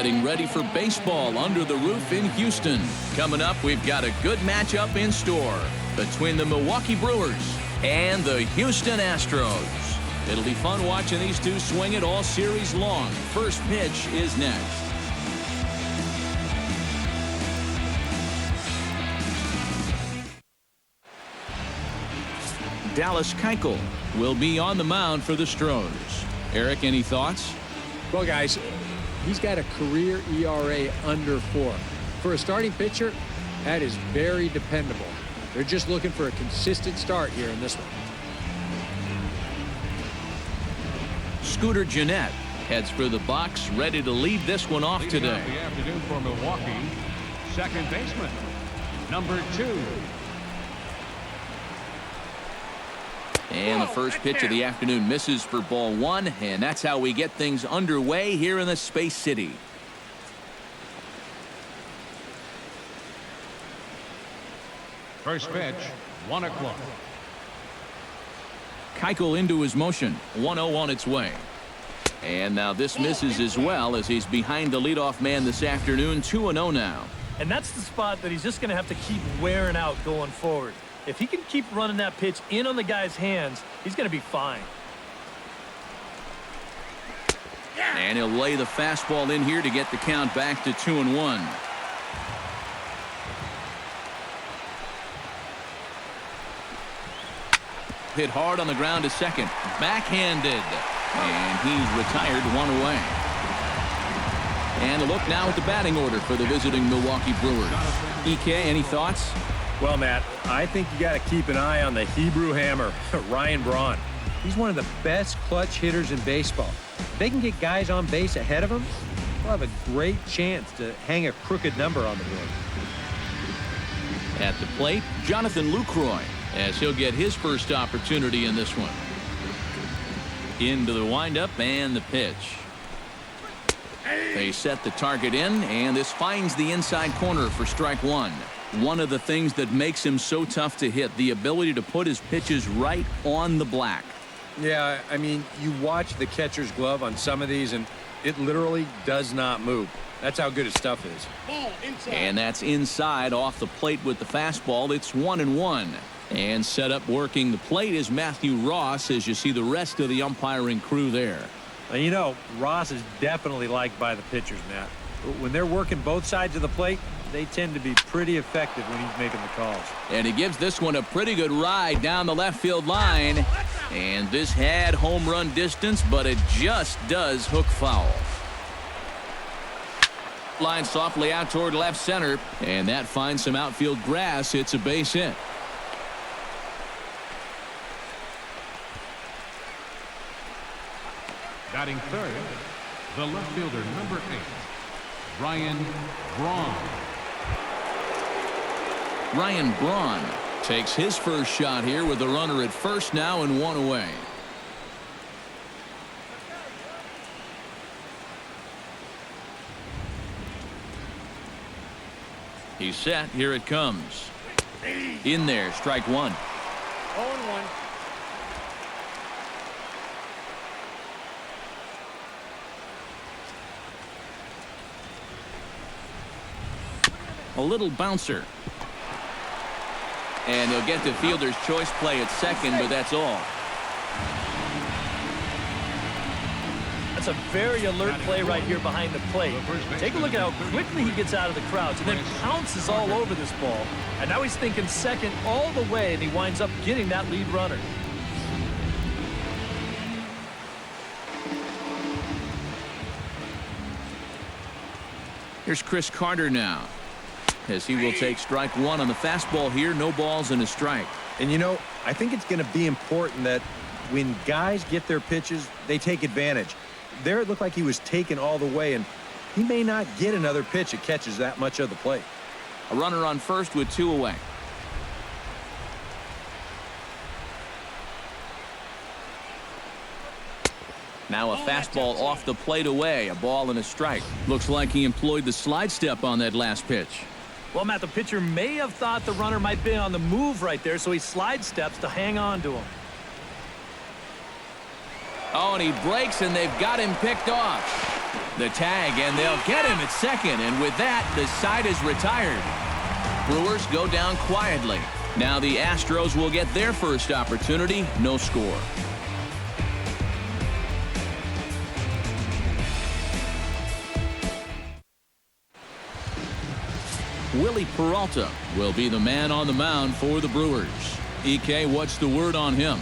getting ready for baseball under the roof in Houston. Coming up, we've got a good matchup in store between the Milwaukee Brewers and the Houston Astros. It'll be fun watching these two swing it all series long. First pitch is next. Dallas Keuchel will be on the mound for the Astros. Eric, any thoughts? Well, guys, he's got a career ERA under 4. For a starting pitcher, that is very dependable. They're just looking for a consistent start here in this one. Scooter Gennett heads for the box, ready to lead this one off today. The afternoon for Milwaukee, second baseman, number 2. And the first pitch of the afternoon misses for ball 1, and that's how we get things underway here in the Space City. First pitch, 1 o'clock. Keuchel into his motion, 1-0 on its way. And now this misses as well as he's behind the leadoff man this afternoon, 2-0 now. And that's the spot that he's just going to have to keep wearing out going forward. If he can keep running that pitch in on the guy's hands, he's going to be fine. And he'll lay the fastball in here to get the count back to 2-1. Hit hard on the ground to second. Backhanded. And he's retired, 1 away. And a look now at the batting order for the visiting Milwaukee Brewers. EK, any thoughts? Well, Matt, I think you got to keep an eye on the Hebrew Hammer, Ryan Braun. He's one of the best clutch hitters in baseball. If they can get guys on base ahead of him, they'll have a great chance to hang a crooked number on the board. At the plate, Jonathan Lucroy, as he'll get his first opportunity in this one. Into the windup and the pitch. They set the target in, and this finds the inside corner for strike 1. One of the things that makes him so tough to hit, the ability to put his pitches right on the black. Yeah, I mean, you watch the catcher's glove on some of these, and it literally does not move. That's how good his stuff is. And that's inside off the plate with the fastball. It's 1-1. And set up working the plate is Matthew Ross, as you see the rest of the umpiring crew there. And you know, Ross is definitely liked by the pitchers, Matt. When they're working both sides of the plate, they tend to be pretty effective when he's making the calls. And he gives this one a pretty good ride down the left field line. And this had home run distance, but it just does hook foul. Line softly out toward left center, and that finds some outfield grass. It's a base hit. Batting third, the left fielder, number 8, Ryan Braun. Ryan Braun takes his first shot here with the runner at first now and 1 away. He's set. Here it comes. In there, strike 1. 0-1. A little bouncer. And he'll get the fielder's choice play at second, but that's all. That's a very alert play right here behind the plate. Take a look at how quickly he gets out of the crouch and then pounces all over this ball. And now he's thinking second all the way, and he winds up getting that lead runner. Here's Chris Carter now, as he will take strike 1 on the fastball here. No balls and a strike. And you know, I think it's going to be important that when guys get their pitches, they take advantage. There it looked like he was taken all the way, and he may not get another pitch that catches that much of the plate. A runner on first with 2 away. Now a fastball off the plate away. A ball and a strike. Looks like he employed the slide step on that last pitch. Well, Matt, the pitcher may have thought the runner might be on the move right there, so he slide steps to hang on to him. Oh, and he breaks, and they've got him picked off. The tag, and they'll get him at second. And with that, the side is retired. Brewers go down quietly. Now the Astros will get their first opportunity. No score. Willie Peralta will be the man on the mound for the Brewers. EK, what's the word on him?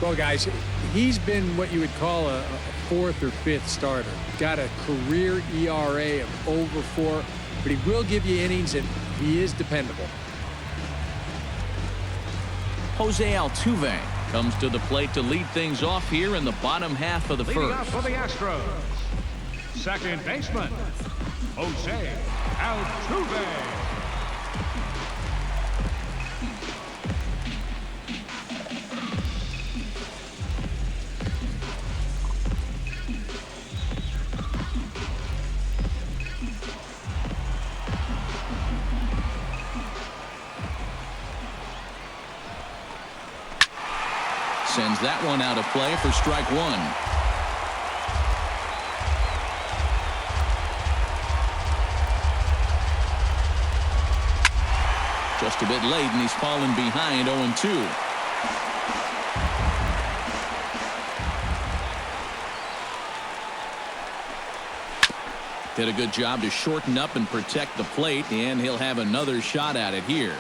Well, guys, he's been what you would call a fourth or fifth starter. Got a career ERA of over 4, but he will give you innings, and he is dependable. Jose Altuve comes to the plate to lead things off here in the bottom half of the Leading first. up for the Astros, second baseman, Jose Altuve. Sends that one out of play for strike one. Just a bit late, and he's fallen behind 0-2. Did a good job to shorten up and protect the plate, and he'll have another shot at it here.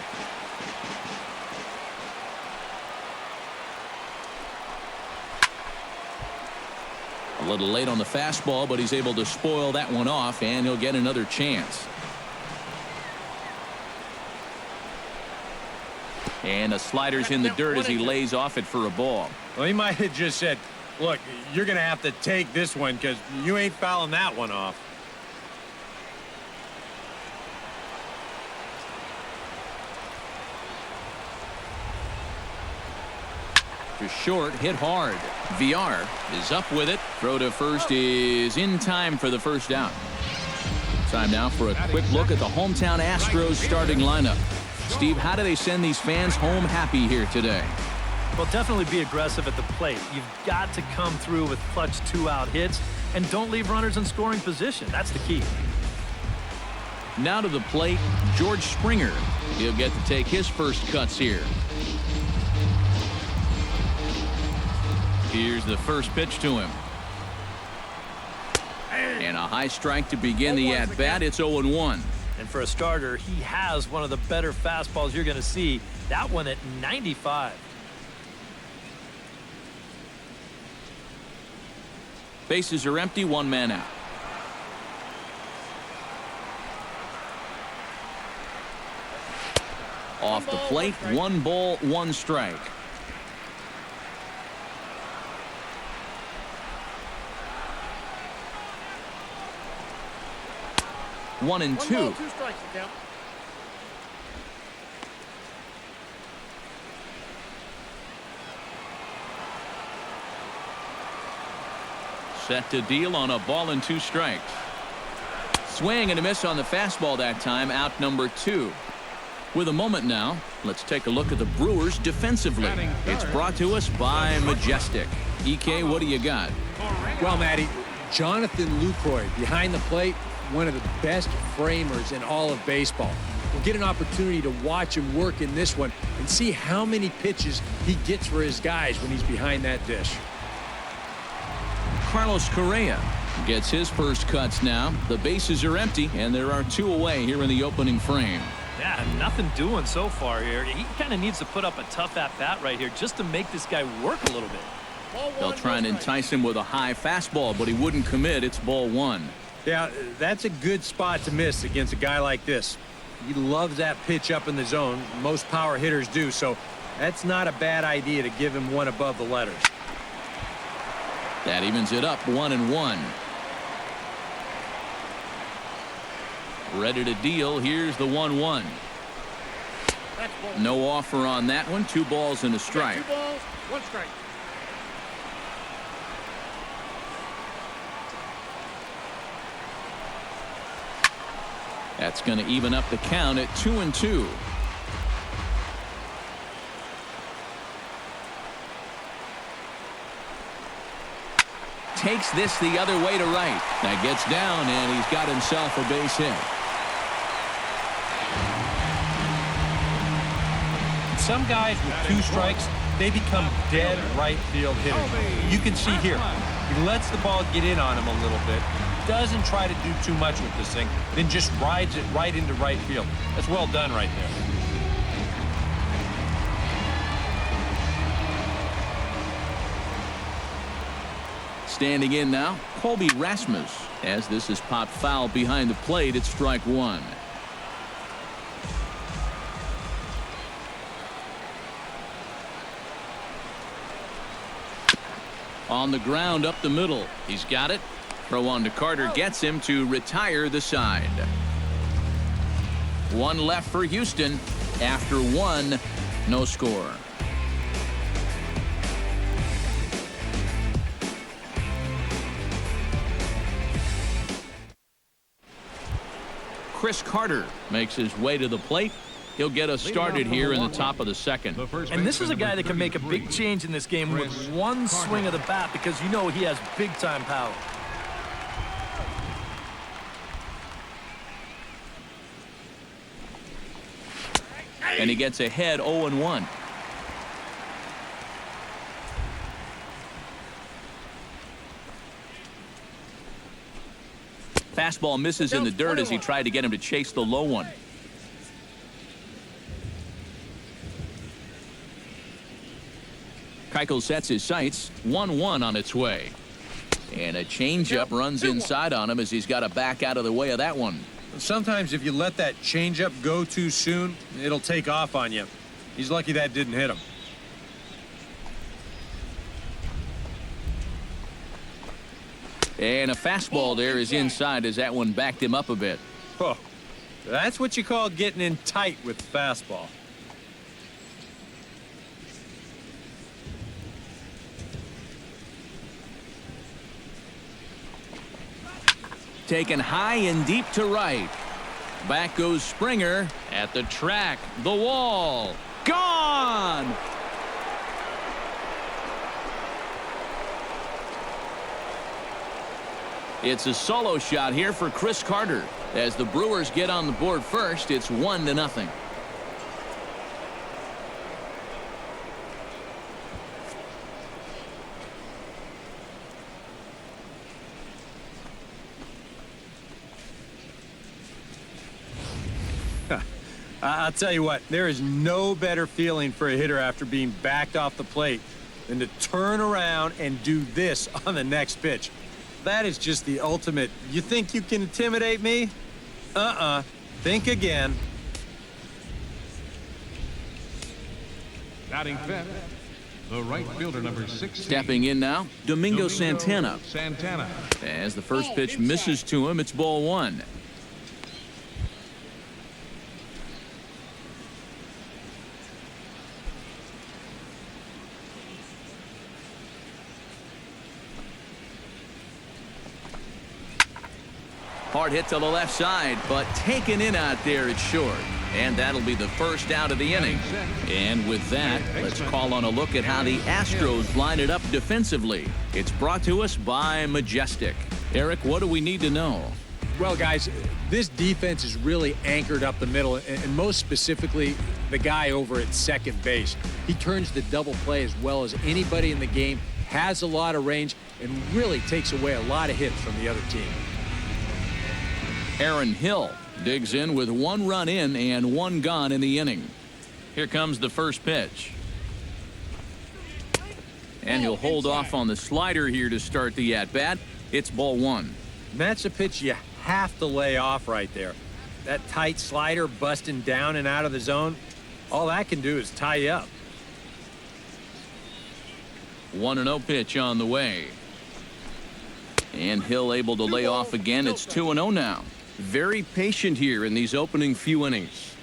A little late on the fastball, but he's able to spoil that one off, and he'll get another chance. And the slider's in the dirt as he lays off it for a ball. Well, he might have just said, look, you're going to have to take this one because you ain't fouling that one off. To short, hit hard. VR is up with it. Throw to first is in time for the first down. Time now for a quick look at the hometown Astros starting lineup. Steve, how do they send these fans home happy here today? Well, definitely be aggressive at the plate. You've got to come through with clutch 2-out hits, and don't leave runners in scoring position. That's the key. Now to the plate, George Springer. He'll get to take his first cuts here. Here's the first pitch to him. And a high strike to begin the at-bat. It's 0-1. And for a starter, he has one of the better fastballs you're going to see. That one at 95. Bases are empty, one man out. Off the plate, 1 ball, 1 strike. One and two. 1 ball, 2 strikes, you count. Set to deal on a ball and 2 strikes. Swing and a miss on the fastball that time, out number 2. With a moment now, let's take a look at the Brewers defensively. It's brought to us by Majestic. EK, what do you got? Well, Matty, Jonathan Lucroy behind the plate, one of the best framers in all of baseball. We'll get an opportunity to watch him work in this one and see how many pitches he gets for his guys when he's behind that dish. Carlos Correa gets his first cuts now. The bases are empty, and there are 2 away here in the opening frame. Yeah, nothing doing so far here. He kind of needs to put up a tough at-bat right here just to make this guy work a little bit. They'll try and entice him with a high fastball, but he wouldn't commit. It's ball 1. Yeah, that's a good spot to miss against a guy like this. He loves that pitch up in the zone. Most power hitters do, so that's not a bad idea to give him one above the letters. That evens it up, 1-1. Ready to deal. Here's the 1-1. No offer on that one. 2 balls and a strike. 2 balls, 1 strike. That's going to even up the count at 2-2. takes this the other way to right. That gets down, and he's got himself a base hit. Some guys with 2 strikes, they become dead right field hitters. You can see here, he lets the ball get in on him a little bit, doesn't try to do too much with this thing, then just rides it right into right field. That's well done right there. Standing in now, Colby Rasmus. As this is popped foul behind the plate, it's strike 1. On the ground up the middle. He's got it. Throw on to Carter gets him to retire the side. 1 left for Houston. After 1, no score. Chris Carter makes his way to the plate. He'll get us started here in the top of the second. And this is a guy that can make a big change in this game with 1 swing of the bat, because you know he has big-time power. And he gets ahead 0-1. Fastball misses in the dirt as he tried to get him to chase the low one. Keuchel sets his sights. 1-1 on its way. And a changeup runs inside on him as he's got to back out of the way of that one. Sometimes if you let that changeup go too soon, it'll take off on you. He's lucky that didn't hit him. And a fastball there is inside as that one backed him up a bit. Oh, that's what you call getting in tight with fastball. Taken high and deep to right. Back goes Springer at the track. The wall. Gone! It's a solo shot here for Chris Carter. As the Brewers get on the board first, it's 1-0. I'll tell you what, there is no better feeling for a hitter after being backed off the plate than to turn around and do this on the next pitch. That is just the ultimate. You think you can intimidate me? Think again. Batting fifth, the right fielder, number 16. Stepping in now, Domingo Santana. Santana. As the first pitch misses to him, it's ball 1. Hard hit to the left side, but taken in out there, it's short. And that'll be the first out of the inning. And with that, let's call on a look at how the Astros line it up defensively. It's brought to us by Majestic. Eric, what do we need to know? Well, guys, this defense is really anchored up the middle, and most specifically, the guy over at second base. He turns the double play as well as anybody in the game, has a lot of range, and really takes away a lot of hits from the other team. Aaron Hill digs in with 1 run in and 1 gone in the inning. Here comes the first pitch. And he'll hold off on the slider here to start the at-bat. It's ball 1. And that's a pitch you have to lay off right there. That tight slider busting down and out of the zone, all that can do is tie you up. 1-0 pitch on the way. And Hill able to lay off again. It's 2-0 now. Very patient here in these opening few innings.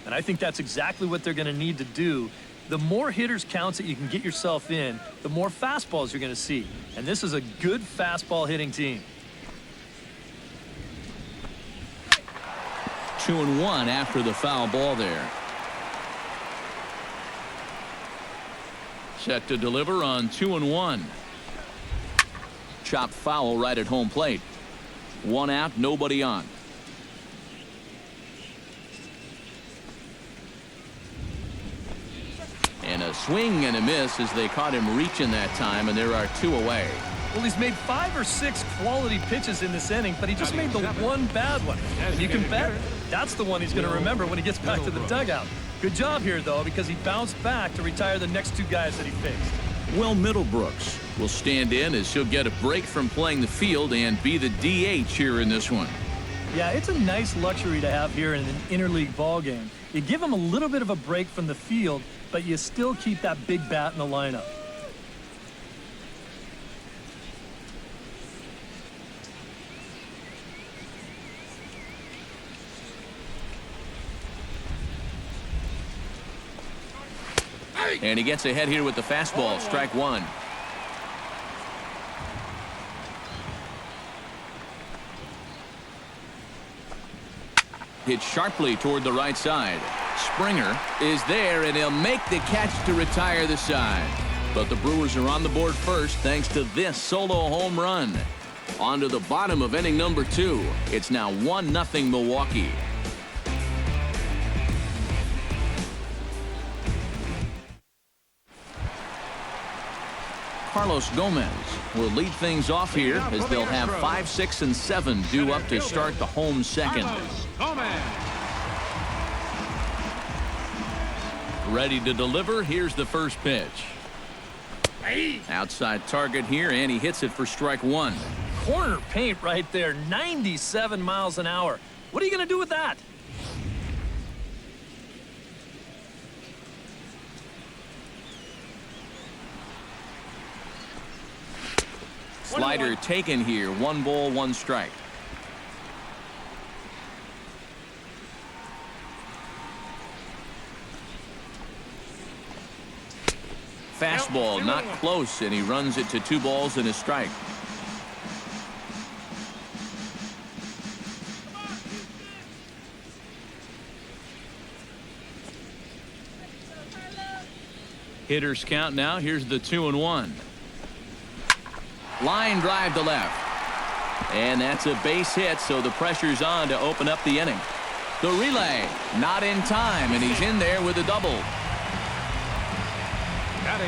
And I think that's exactly what they're going to need to do. The more hitters counts that you can get yourself in, the more fastballs you're going to see. And this is a good fastball hitting team. 2-1 after the foul ball there. Set to deliver on 2-1. chopped foul right at home plate. 1 out, nobody on. And a swing and a miss as they caught him reaching that time, and there are 2 away. Well, he's made 5 or 6 quality pitches in this inning, but he just made the one bad one. And you can bet that's the one he's going to remember when he gets back to the dugout. Good job here, though, because he bounced back to retire the next 2 guys that he faced. Well, Middlebrooks will stand in as he'll get a break from playing the field and be the DH here in this one. Yeah, it's a nice luxury to have here in an interleague ball game. You give him a little bit of a break from the field, but you still keep that big bat in the lineup. And he gets ahead here with the fastball. Strike 1. Hit sharply toward the right side. Springer is there, and he'll make the catch to retire the side. But the Brewers are on the board first thanks to this solo home run. On to the bottom of inning number 2. It's now 1-0 Milwaukee. Carlos Gomez will lead things off here as they'll have 5, 6, and 7 due up to start the home second. Ready to deliver. Here's the first pitch. Outside target here, and he hits it for strike 1. Corner paint right there, 97 miles an hour. What are you going to do with that? Slider taken here. 1 ball, 1 strike. Fastball not close, and he runs it to 2 balls and a strike. Hitters count now. Here's the 2-1. Line drive to left. And that's a base hit, so the pressure's on to open up the inning. The relay not in time, and he's in there with a double.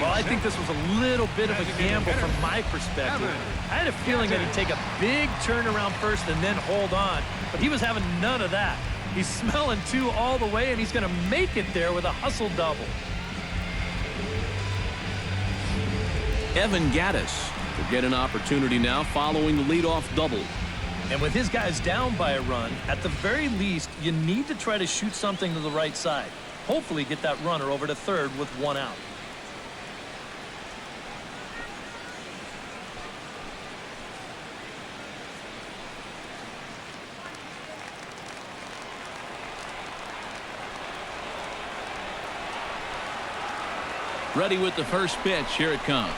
Well, I think this was a little bit of a gamble from my perspective. I had a feeling that he'd take a big turn around first and then hold on, but he was having none of that. He's smelling 2 all the way, and he's going to make it there with a hustle double. Evan Gattis will get an opportunity now following the leadoff double. And with his guys down by a run, at the very least, you need to try to shoot something to the right side. Hopefully get that runner over to third with 1 out. Ready with the first pitch. Here it comes.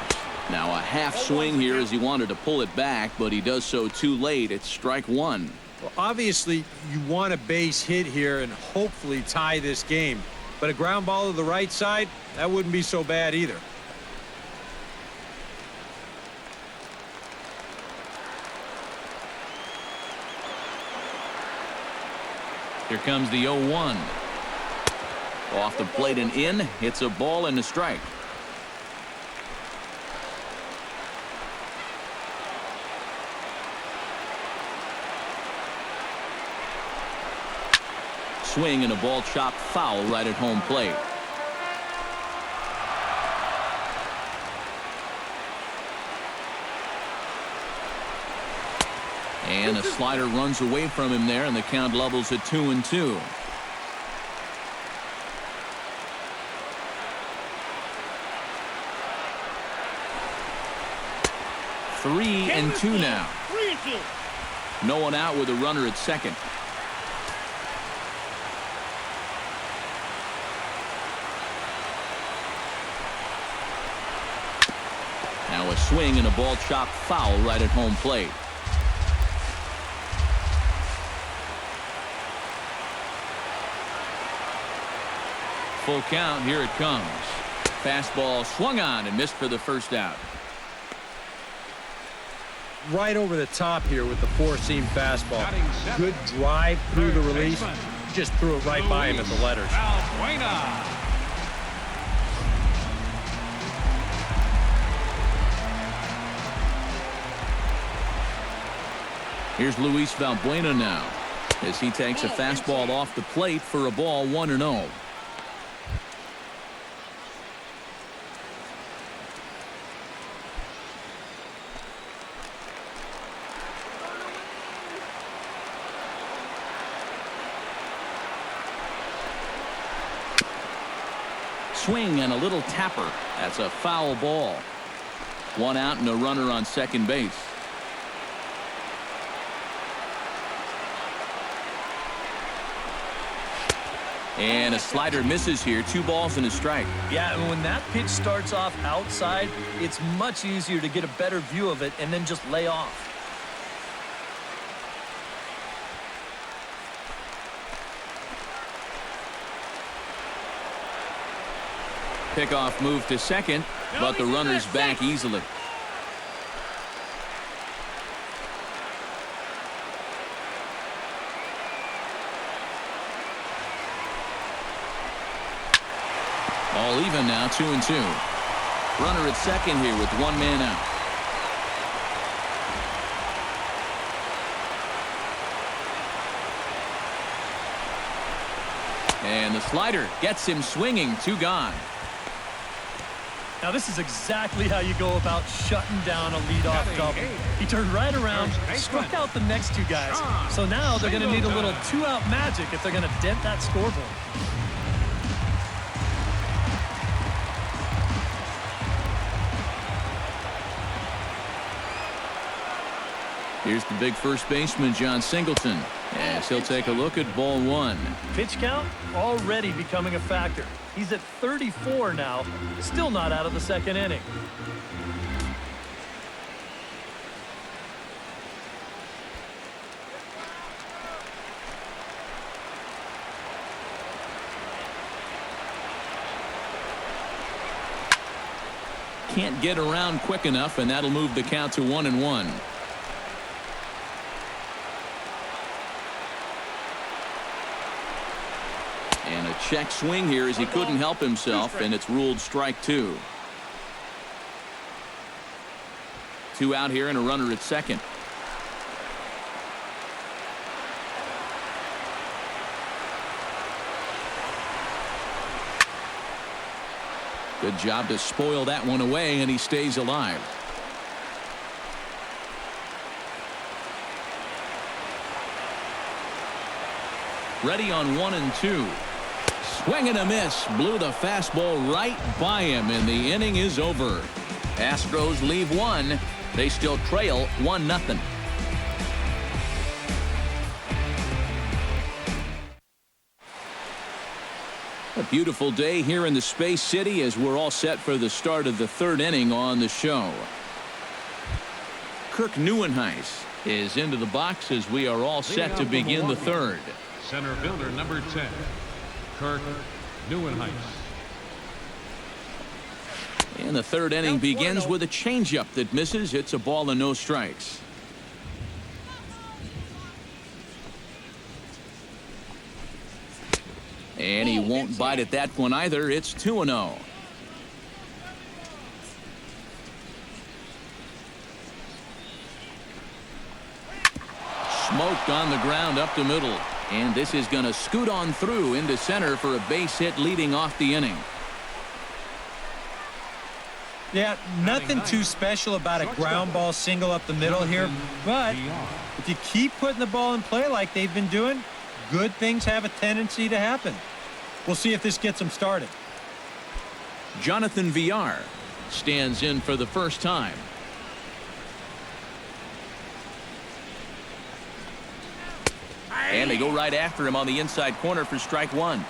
Now a half swing here as he wanted to pull it back, but he does so too late. It's strike 1. Well, obviously, you want a base hit here and hopefully tie this game. But a ground ball to the right side, that wouldn't be so bad either. Here comes the 0-1. Off the plate and in. It's a ball and a strike. Swing and a ball chopped foul right at home plate. And a slider runs away from him there, and the count levels at 2-2. Three and two now. 3-2. No one out with a runner at second. Now a swing and a ball chopped foul right at home plate. Full count. Here it comes. Fastball swung on and missed for the first out. right over the top here with the four-seam fastball. Good drive through the release. Just threw it right by him at the letters. Here's Luis Valbuena now as he takes a fastball off the plate for a ball 1-0. Swing and a little tapper. That's a foul ball. One out and a runner on second base. And a slider misses here. 2 balls and a strike. Yeah, and when that pitch starts off outside, it's much easier to get a better view of it and then just lay off. Pickoff move to second, but the runner's back easily. All even now, 2-2. Runner at second here with 1 man out. And the slider gets him swinging. 2 gone. Now this is exactly how you go about shutting down a leadoff double. He turned right around, struck out the next 2 guys. So now they're going to need a little 2-out magic if they're going to dent that scoreboard. Here's the big first baseman, John Singleton, as he'll take a look at ball 1. Pitch count already becoming a factor. He's at 34 now, still not out of the second inning. Can't get around quick enough, and that'll move the count to 1-1. And a check swing here as he couldn't help himself, and it's ruled strike 2. 2 out here and a runner at second. Good job to spoil that one away, and he stays alive. Ready on 1 and 2. Swing and a miss. Blew the fastball right by him, and the inning is over. Astros leave 1. They still trail 1-0. A beautiful day here in the Space City as we're all set for the start of the 3rd inning on the show. Kirk Neuenhuis is into the box as we are all set to begin the 3rd. Center fielder number 10, Kirk Neuenhuis. And the 3rd inning begins with a changeup that misses. It's a ball and no strikes. And he won't bite at that one either. It's 2-0. Smoked on the ground up the middle. And this is going to scoot on through into center for a base hit leading off the inning. Yeah, nothing too special about a ground ball single up the middle here. But if you keep putting the ball in play like they've been doing, good things have a tendency to happen. We'll see if this gets them started. Jonathan Villar stands in for the first time. And they go right after him on the inside corner for strike 1.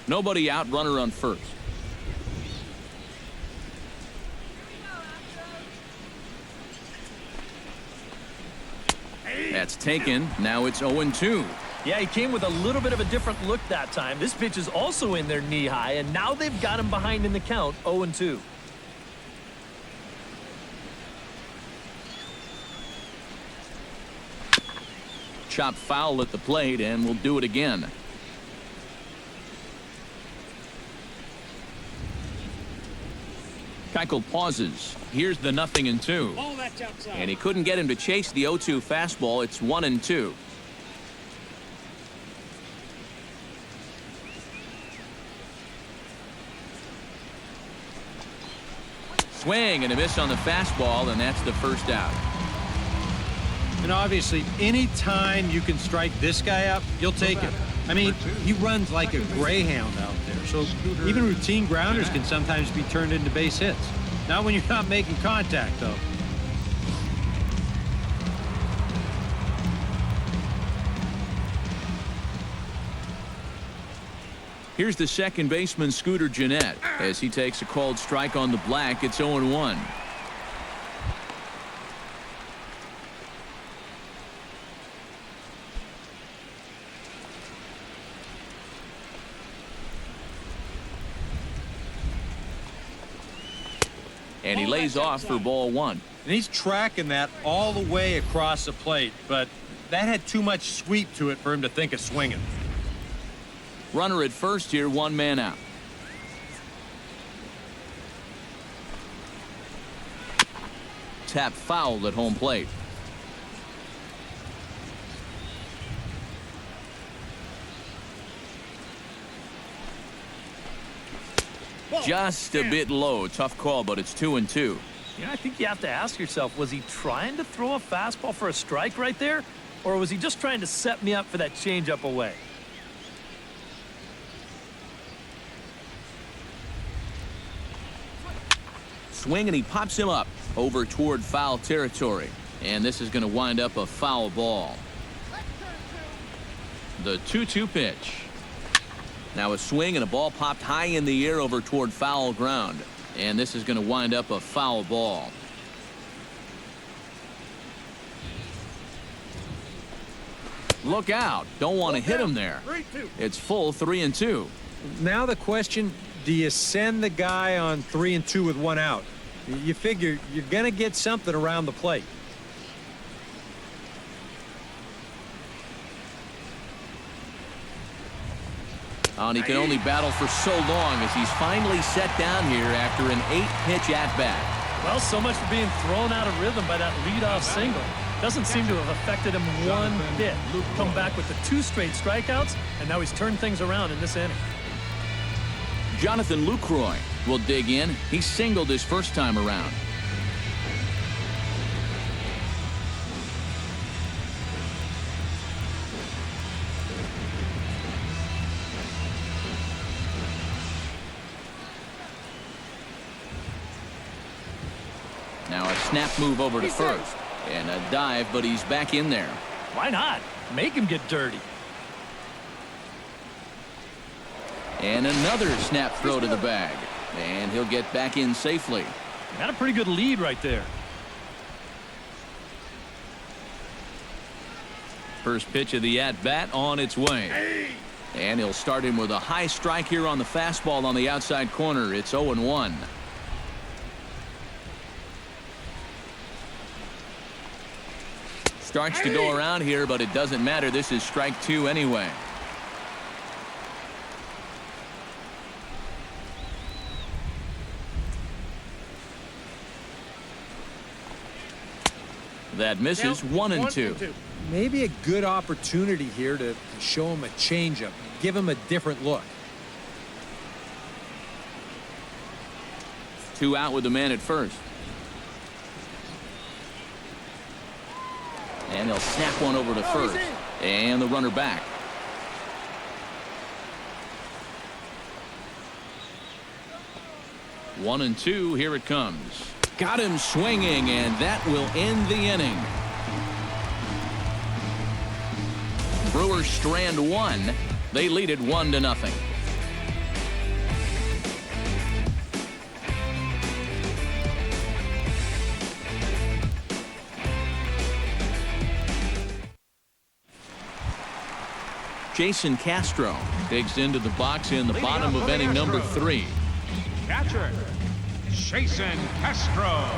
Nobody out, runner on first. That's taken. Now it's 0-2. Yeah, he came with a little bit of a different look that time. This pitch is also in there knee-high, and now they've got him behind in the count, 0-2. Chop foul at the plate, and we'll do it again. Keuchel pauses. Here's the 0-2. Ball that's outside. And he couldn't get him to chase the 0-2 fastball. It's 1-2. Swing and a miss on the fastball, and that's the first out. And obviously, any time you can strike this guy up, you'll take it. I mean, he runs like a greyhound out there. So even routine grounders can sometimes be turned into base hits. Not when you're not making contact, though. Here's the second baseman, Scooter Gennett, as he takes a called strike on the black. It's 0-1. And he lays off for ball 1. And he's tracking that all the way across the plate, but that had too much sweep to it for him to think of swinging. Runner at first here, 1 man out. Tap fouled at home plate. Just a bit low. Tough call, but it's 2-2. Yeah, I think you have to ask yourself, was he trying to throw a fastball for a strike right there? Or was he just trying to set me up for that changeup away? Swing, and he pops him up over toward foul territory. And this is going to wind up a foul ball. The 2-2 pitch. Now a swing and a ball popped high in the air over toward foul ground. And this is going to wind up a foul ball. Look out. Don't want to hit him there. It's full 3-2. Now the question, do you send the guy on 3-2 with 1 out? You figure you're going to get something around the plate. And he can only battle for so long as he's finally set down here after an 8-pitch at-bat. Well, so much for being thrown out of rhythm by that leadoff single. Doesn't seem to have affected him one bit. Come back with the 2 straight strikeouts, and now he's turned things around in this inning. Jonathan Lucroy will dig in. He singled his first time around. Now a snap move over to first. And a dive, but he's back in there. Why not? Make him get dirty. And another snap throw to the bag. And he'll get back in safely. Got a pretty good lead right there. First pitch of the at-bat on its way. And he'll start him with a high strike here on the fastball on the outside corner. It's 0-1. Starts to go around here, but it doesn't matter. This is strike 2 anyway. That misses. 1-2. Maybe a good opportunity here to show him a changeup, give him a different look. 2 out with the man at first. And he'll snap one over to first. And the runner back. One and two. Here it comes. Got him swinging, and that will end the inning. Brewers strand 1. They lead it 1-0. Jason Castro digs into the box in the bottom of inning number 3. Catcher, Jason Castro.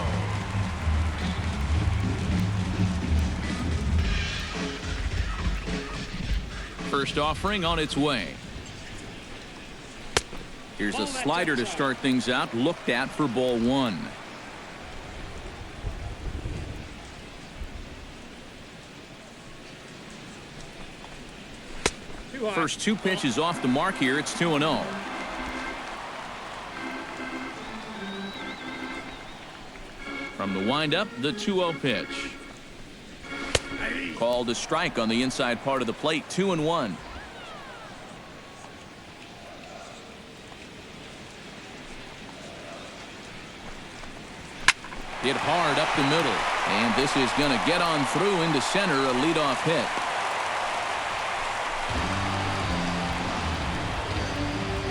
First offering on its way. Here's a slider to start things out, looked at for ball 1. First 2 pitches off the mark here. It's 2-0. From the windup, the 2-0 pitch. Called a strike on the inside part of the plate. 2-1. Hit hard up the middle, and this is going to get on through into center, a leadoff hit.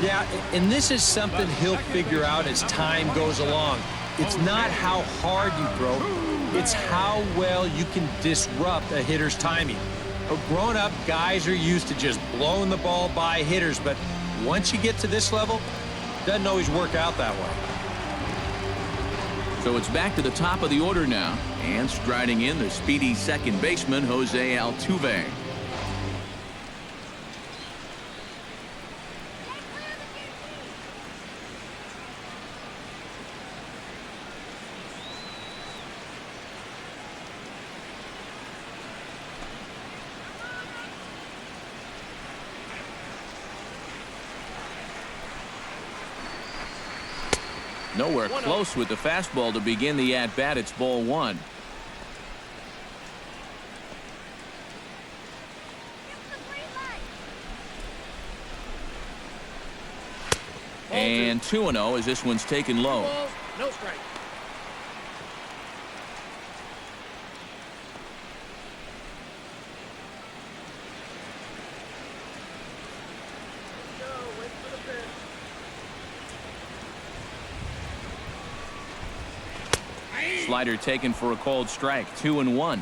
Yeah, and this is something he'll figure out as time goes along. It's not how hard you throw, it's how well you can disrupt a hitter's timing. Grown up, guys are used to just blowing the ball by hitters, but once you get to this level, it doesn't always work out that way. So it's back to the top of the order now, and striding in the speedy second baseman, Jose Altuve. Nowhere close with the fastball to begin the at-bat. It's ball 1. And 2-0 as this one's taken low. No strike. Slider taken for a called strike. 2-1.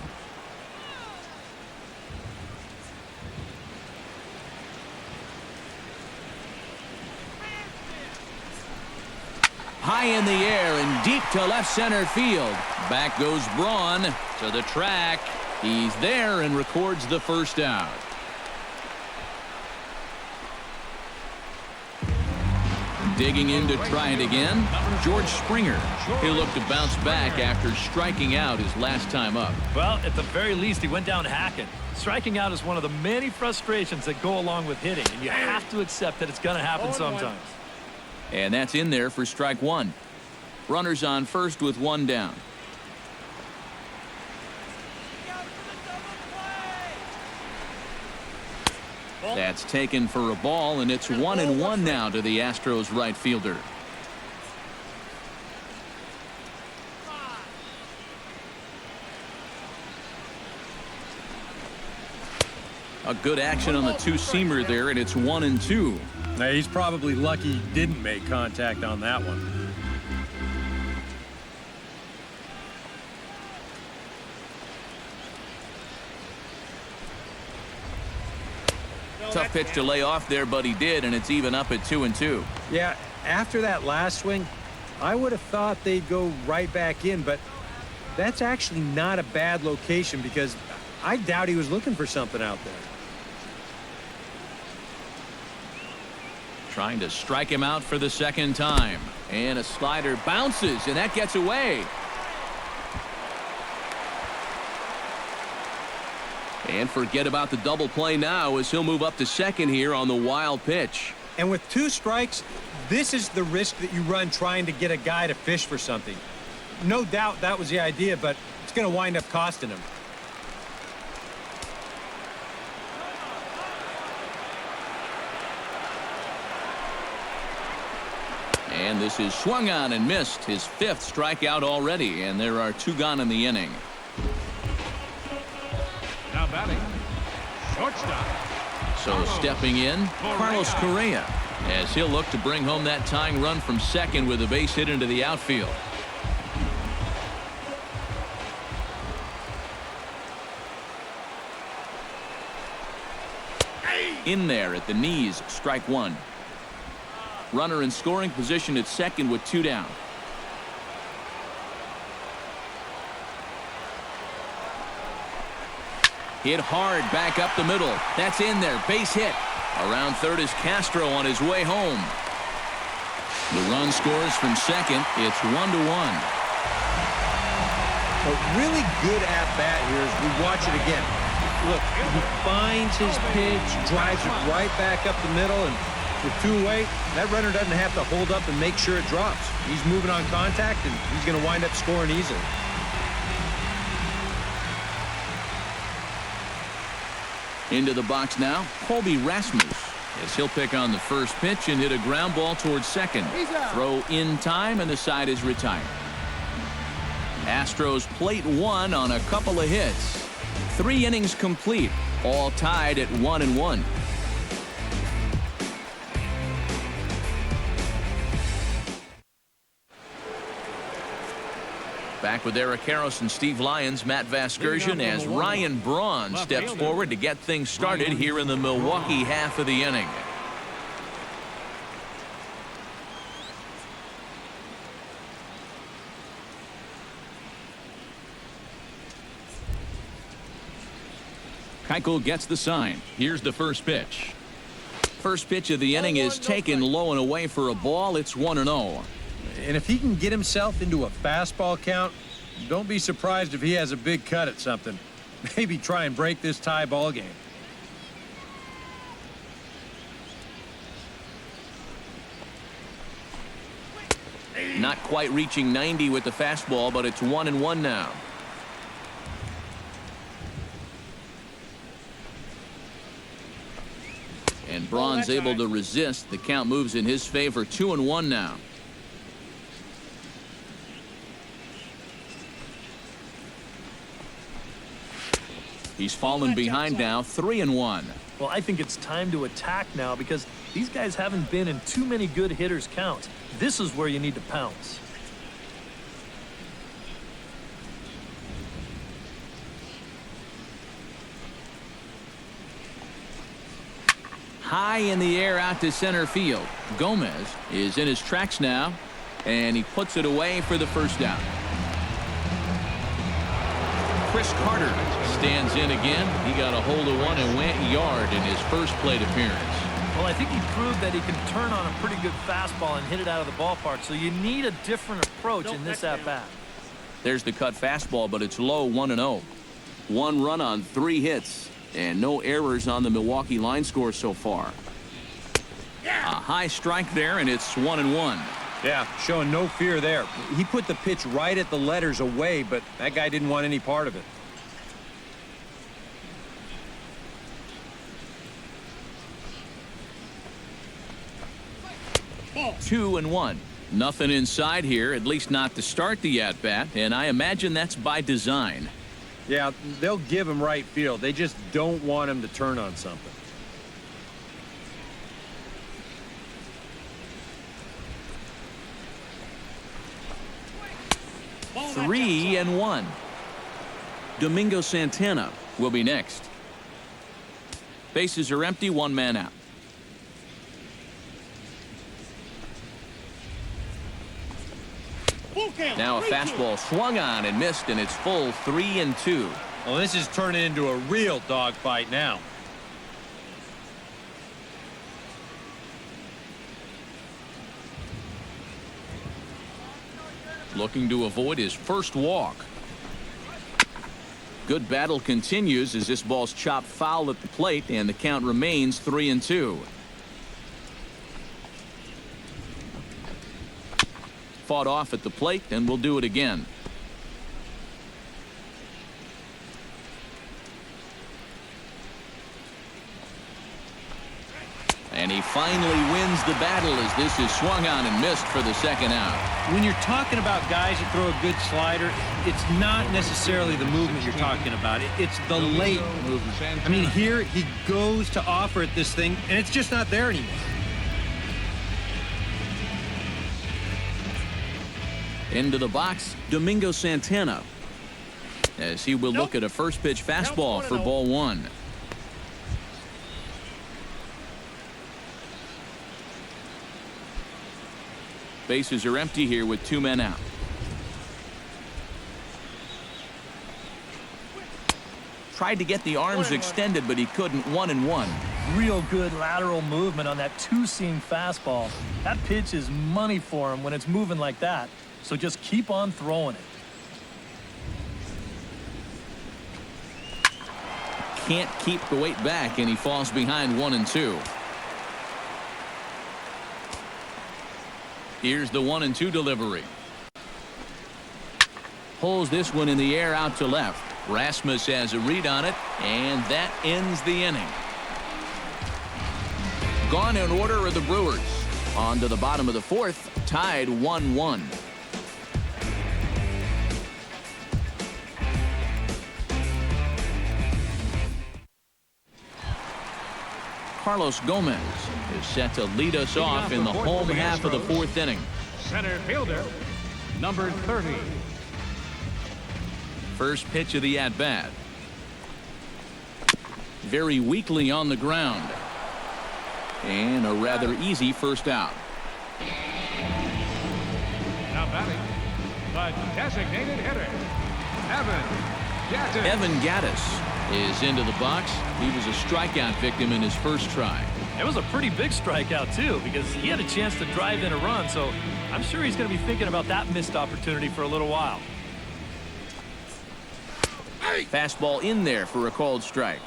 High in the air and deep to left center field. Back goes Braun to the track. He's there and records the first out. Digging in to try it again, George Springer. He'll look to bounce back after striking out his last time up. Well, at the very least, he went down hacking. Striking out is one of the many frustrations that go along with hitting, and you have to accept that it's going to happen sometimes. And that's in there for strike 1. Runners on first with 1 down. That's taken for a ball, and it's 1-1 now to the Astros right fielder. A good action on the two-seamer there, and it's 1-2. Now, he's probably lucky he didn't make contact on that one. Tough pitch to lay off there, but he did, and it's even up at 2-2. Yeah, after that last swing, I would have thought they'd go right back in, but that's actually not a bad location because I doubt he was looking for something out there. Trying to strike him out for the second time. And a slider bounces, and that gets away. And forget about the double play now as he'll move up to second here on the wild pitch. And with 2 strikes, this is the risk that you run trying to get a guy to fish for something. No doubt that was the idea, but it's going to wind up costing him. And this is swung on and missed, his 5th strikeout already, and there are 2 gone in the inning. Now batting, shortstop. So stepping in, Carlos Correa, as he'll look to bring home that tying run from second with a base hit into the outfield. In there at the knees, strike one. Runner in scoring position at second with 2 down. Hit hard back up the middle. That's in there. Base hit. Around third is Castro on his way home. The run scores from second. It's 1-1. A really good at-bat here as we watch it again. Look, he finds his pitch, drives it right back up the middle, and with 2 away, that runner doesn't have to hold up and make sure it drops. He's moving on contact, and he's going to wind up scoring easily. Into the box now, Colby Rasmus, as he'll pick on the first pitch and hit a ground ball towards second. Throw in time, and the side is retired. Astros plate 1 on a couple of hits. 3 innings complete, all tied at 1-1. Back with Eric Karros and Steve Lyons, Matt Vasgersian, as Ryan Braun steps forward to get things started here in the Milwaukee half of the inning. Keuchel gets the sign. Here's the first pitch. First pitch of the inning is taken low and away for a ball. It's 1-0. And if he can get himself into a fastball count, don't be surprised if he has a big cut at something. Maybe try and break this tie ball game. Not quite reaching 90 with the fastball, but it's 1-1 now. And Braun's able to resist. The count moves in his favor. 2-1 now. He's fallen behind now. 3-1. Well, I think it's time to attack now because these guys haven't been in too many good hitters' counts. This is where you need to pounce. High in the air out to center field. Gomez is in his tracks now, and he puts it away for the first down. Chris Carter stands in again. He got a hold of one and went yard in his first plate appearance. Well, I think he proved that he can turn on a pretty good fastball and hit it out of the ballpark, so you need a different approach in this at-bat. There's the cut fastball, but it's low. 1-0. 1 run on 3 hits. And no errors on the Milwaukee line score so far. A high strike there, and it's 1-1. Yeah, showing no fear there. He put the pitch right at the letters away, but that guy didn't want any part of it. Ball. 2-1. Nothing inside here, at least not to start the at-bat, and I imagine that's by design. Yeah, they'll give him right field. They just don't want him to turn on something. Ball. 3-1. Domingo Santana will be next. Bases are empty, 1 man out. Now a fastball swung on and missed, and it's full. 3-2. Well, this is turning into a real dogfight now. Looking to avoid his first walk. Good battle continues as this ball's chopped foul at the plate, and the count remains 3-2. Fought off at the plate, and we'll do it again. And he finally wins the battle as this is swung on and missed for the second out. When you're talking about guys that throw a good slider, it's not necessarily the movement you're talking about. It's the late movement. I mean, here he goes to offer at this thing, and it's just not there anymore. Into the box, Domingo Santana, as he will look at a first pitch fastball for ball 1. Bases are empty here with 2 men out. Tried to get the arms extended, but he couldn't. 1-1. Real good lateral movement on that two-seam fastball. That pitch is money for him when it's moving like that. So just keep on throwing it. Can't keep the weight back, and he falls behind 1-2. Here's the 1-2 delivery. Pulls this one in the air out to left. Rasmus has a read on it, and that ends the inning. Gone in order are the Brewers. On to the bottom of the 4th, tied 1-1. Carlos Gomez is set to lead us off in the home half of the 4th inning. Center fielder, number 30. First pitch of the at-bat. Very weakly on the ground. And a rather easy first out. Now batting, the designated hitter, Evan Gattis is into the box. He was a strikeout victim in his first try. It was a pretty big strikeout, too, because he had a chance to drive in a run, so I'm sure he's going to be thinking about that missed opportunity for a little while. Fastball in there for a called strike.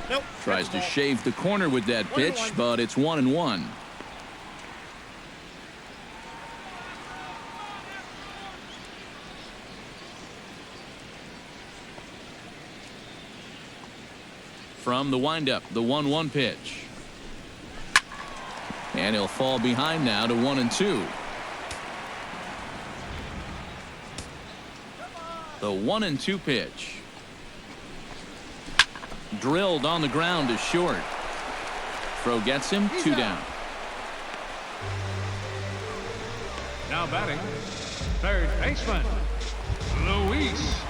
Nope. Tries to shave the corner with that pitch, but it's 1-1. From the windup, the 1-1 pitch. And he'll fall behind now to 1-2. The 1-2 pitch. Drilled on the ground to short. Throw gets him, 2 down. Now batting, third baseman,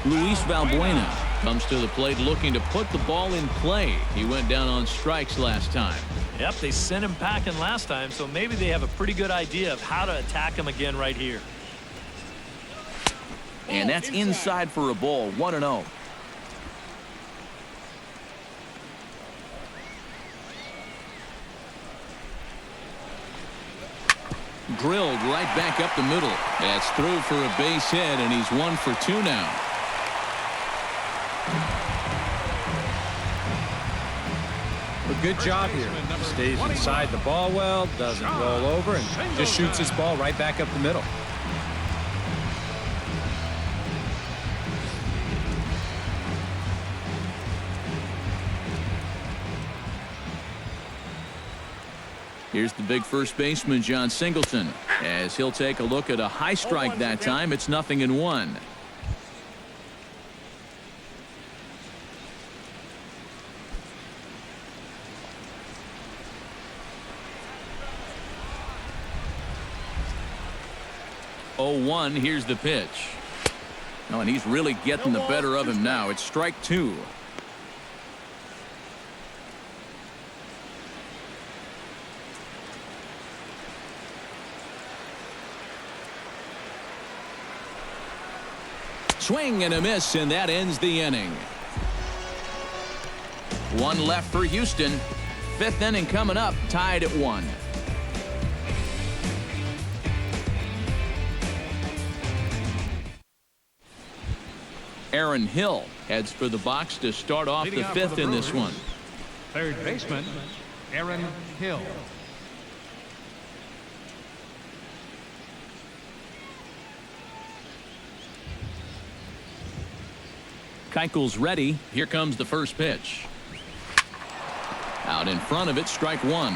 Luis Valbuena comes to the plate looking to put the ball in play. He went down on strikes last time. Yep, they sent him packing last time, so maybe they have a pretty good idea of how to attack him again right here. And that's inside for a ball. 1-0. Drilled right back up the middle. That's through for a base hit, and he's 1 for 2 now. A good job here. Stays inside the ball well, doesn't roll over, and just shoots his ball right back up the middle. Here's the big first baseman, John Singleton, as he'll take a look at a high strike that time. It's 0-1. Here's the pitch. Oh, and he's really getting the better of him now. It's strike 2. Swing and a miss, and that ends the inning. 1 left for Houston. 5th inning coming up, tied at 1. Aaron Hill heads for the box to start off the 5th in this one. third baseman, Aaron Hill. Keuchel's ready. Here comes the first pitch. Out in front of it, strike 1.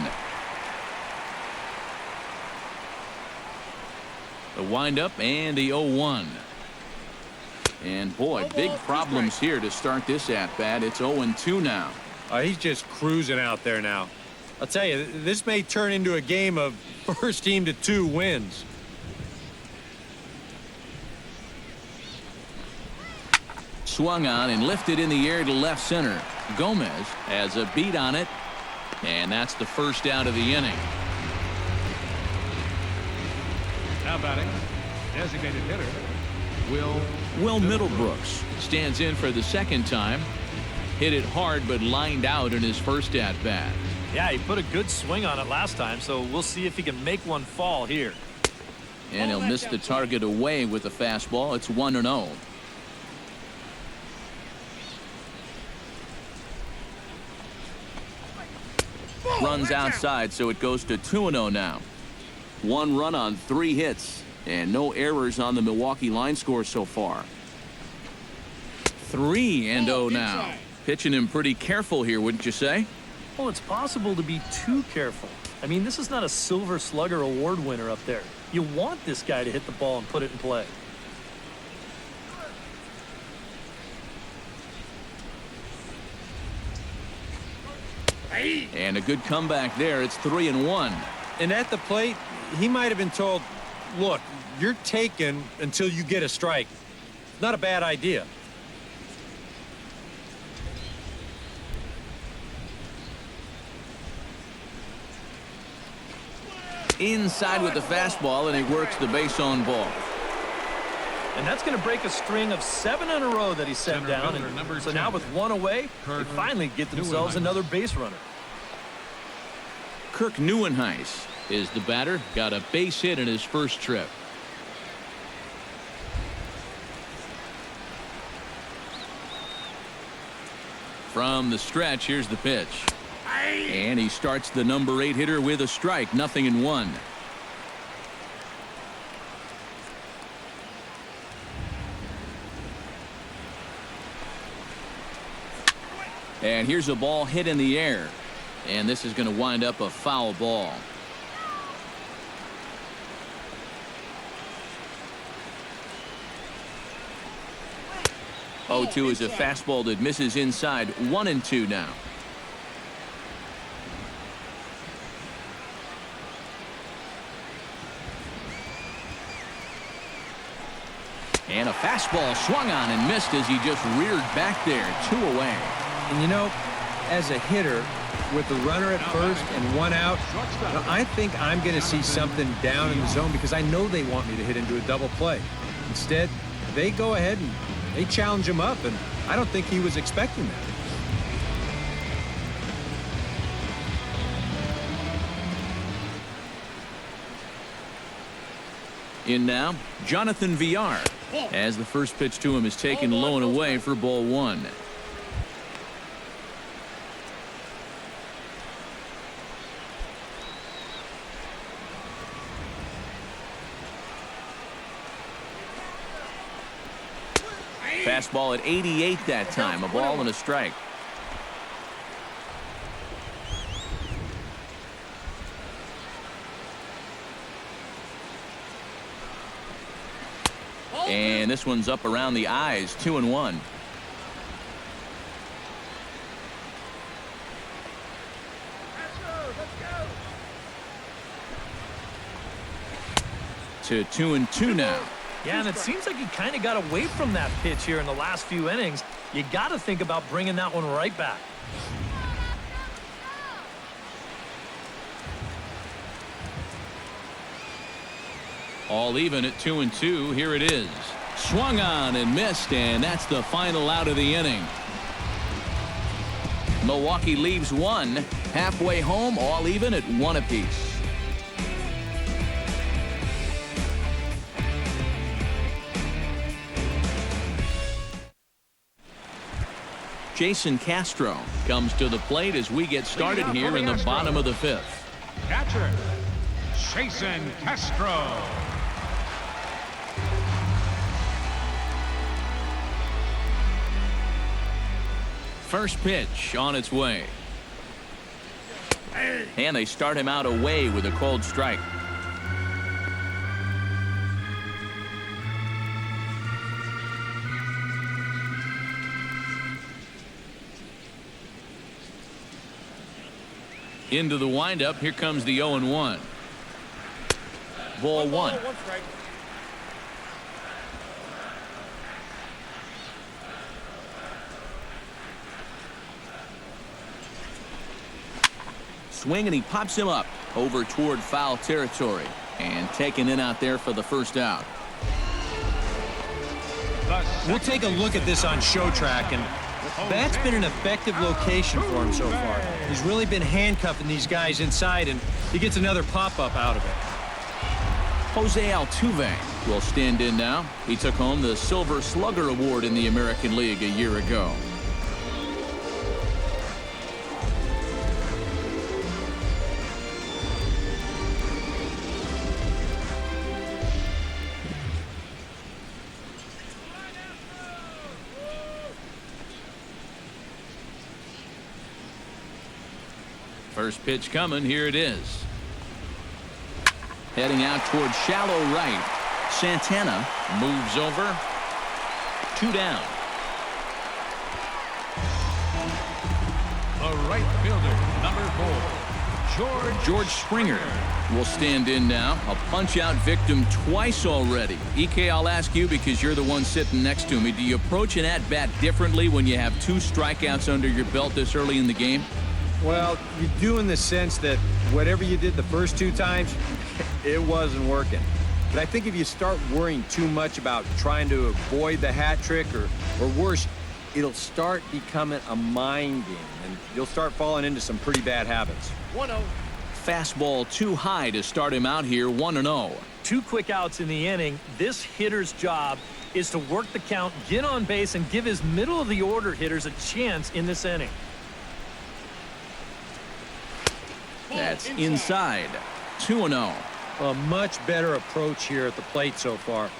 The windup and the 0-1. And boy, big problems here to start this at-bat. It's 0-2 now. He's just cruising out there now. I'll tell you, this may turn into a game of first team to 2 wins. swung on and lifted in the air to left center. Gomez has a beat on it, and that's the first out of the inning. Now batting, designated hitter, Will Middlebrooks stands in for the second time. Hit it hard but lined out in his first at-bat. Yeah, he put a good swing on it last time, so we'll see if he can make one fall here. And he'll miss the target away with the fastball. It's 1-0. Runs outside, so it goes to 2-0 now. 1 run on 3 hits, and no errors on the Milwaukee line score so far. 3-0 now. Pitching him pretty careful here, wouldn't you say? Well, it's possible to be too careful. I mean, this is not a Silver Slugger award winner up there. You want this guy to hit the ball and put it in play. And a good comeback there. It's 3-1. And at the plate, he might have been told, look, you're taken until you get a strike. Not a bad idea. Inside with the fastball, and he works the base on ball. And that's going to break a string of 7 in a row that he set down. And so now with 1 away, they finally get themselves another base runner. Kirk Neuenhuis is the batter. Got a base hit in his first trip. From the stretch, here's the pitch. And he starts the number 8 hitter with a strike. 0-1. And here's a ball hit in the air. And this is going to wind up a foul ball. Oh, 2 is a fastball that misses inside. 1-2 now. And a fastball swung on and missed as he just reared back there. 2 away. And you know, as a hitter, with the runner at first and 1 out, I think I'm going to see something down in the zone because I know they want me to hit into a double play. Instead, they go ahead and they challenge him up, and I don't think he was expecting that. In now, Jonathan Villar, as the first pitch to him is taken low and away for ball 1. Fastball at 88 that time. A ball and a strike. And this one's up around the eyes. 2-1. To 2-2 now. Yeah, and it seems like he kind of got away from that pitch here in the last few innings. You got to think about bringing that one right back. All even at 2-2. Here it is. Swung on and missed, and that's the final out of the inning. Milwaukee leaves 1. Halfway home, all even at 1 apiece. Jason Castro comes to the plate as we get started here in the bottom of the 5th. catcher, Jason Castro. First pitch on its way. And they start him out away with a cold strike. Into the windup. Here comes the 0-1. Ball 1. swing, and he pops him up over toward foul territory. And taken in out there for the first out. We'll take a look at this on show track, and that's been an effective location for him so far. He's really been handcuffing these guys inside, and he gets another pop-up out of it. Jose Altuve will stand in now. He took home the Silver Slugger Award in the American League a year ago. First pitch coming. Here it is. Heading out toward shallow right. Santana moves over. 2 down. The right fielder, number 4, George Springer will stand in now. A punch-out victim twice already. EK, I'll ask you because you're the one sitting next to me. Do you approach an at-bat differently when you have 2 strikeouts under your belt this early in the game? Well, you do in the sense that whatever you did the first 2 times, it wasn't working. But I think if you start worrying too much about trying to avoid the hat trick or worse, it'll start becoming a mind game, and you'll start falling into some pretty bad habits. 1-0. Fastball too high to start him out here, 1-0. 2 quick outs in the inning. This hitter's job is to work the count, get on base, and give his middle-of-the-order hitters a chance in this inning. That's inside. 2-0. A much better approach here at the plate so far.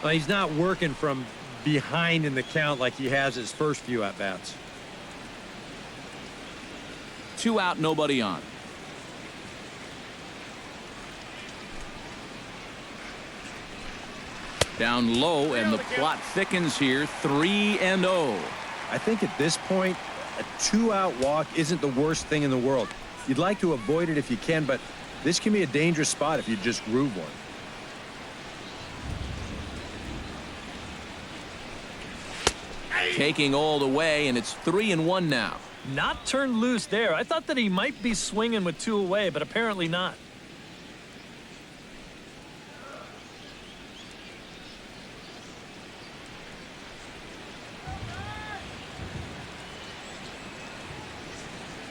He's not working from behind in the count like he has his first few at-bats. 2 out, nobody on. Down low, and the plot thickens here. 3-0. I think at this point, a 2-out walk isn't the worst thing in the world. You'd like to avoid it if you can, but this can be a dangerous spot if you just groove one. Taking all the way, and it's 3-1 now. Not turned loose there. I thought that he might be swinging with 2 away, but apparently not.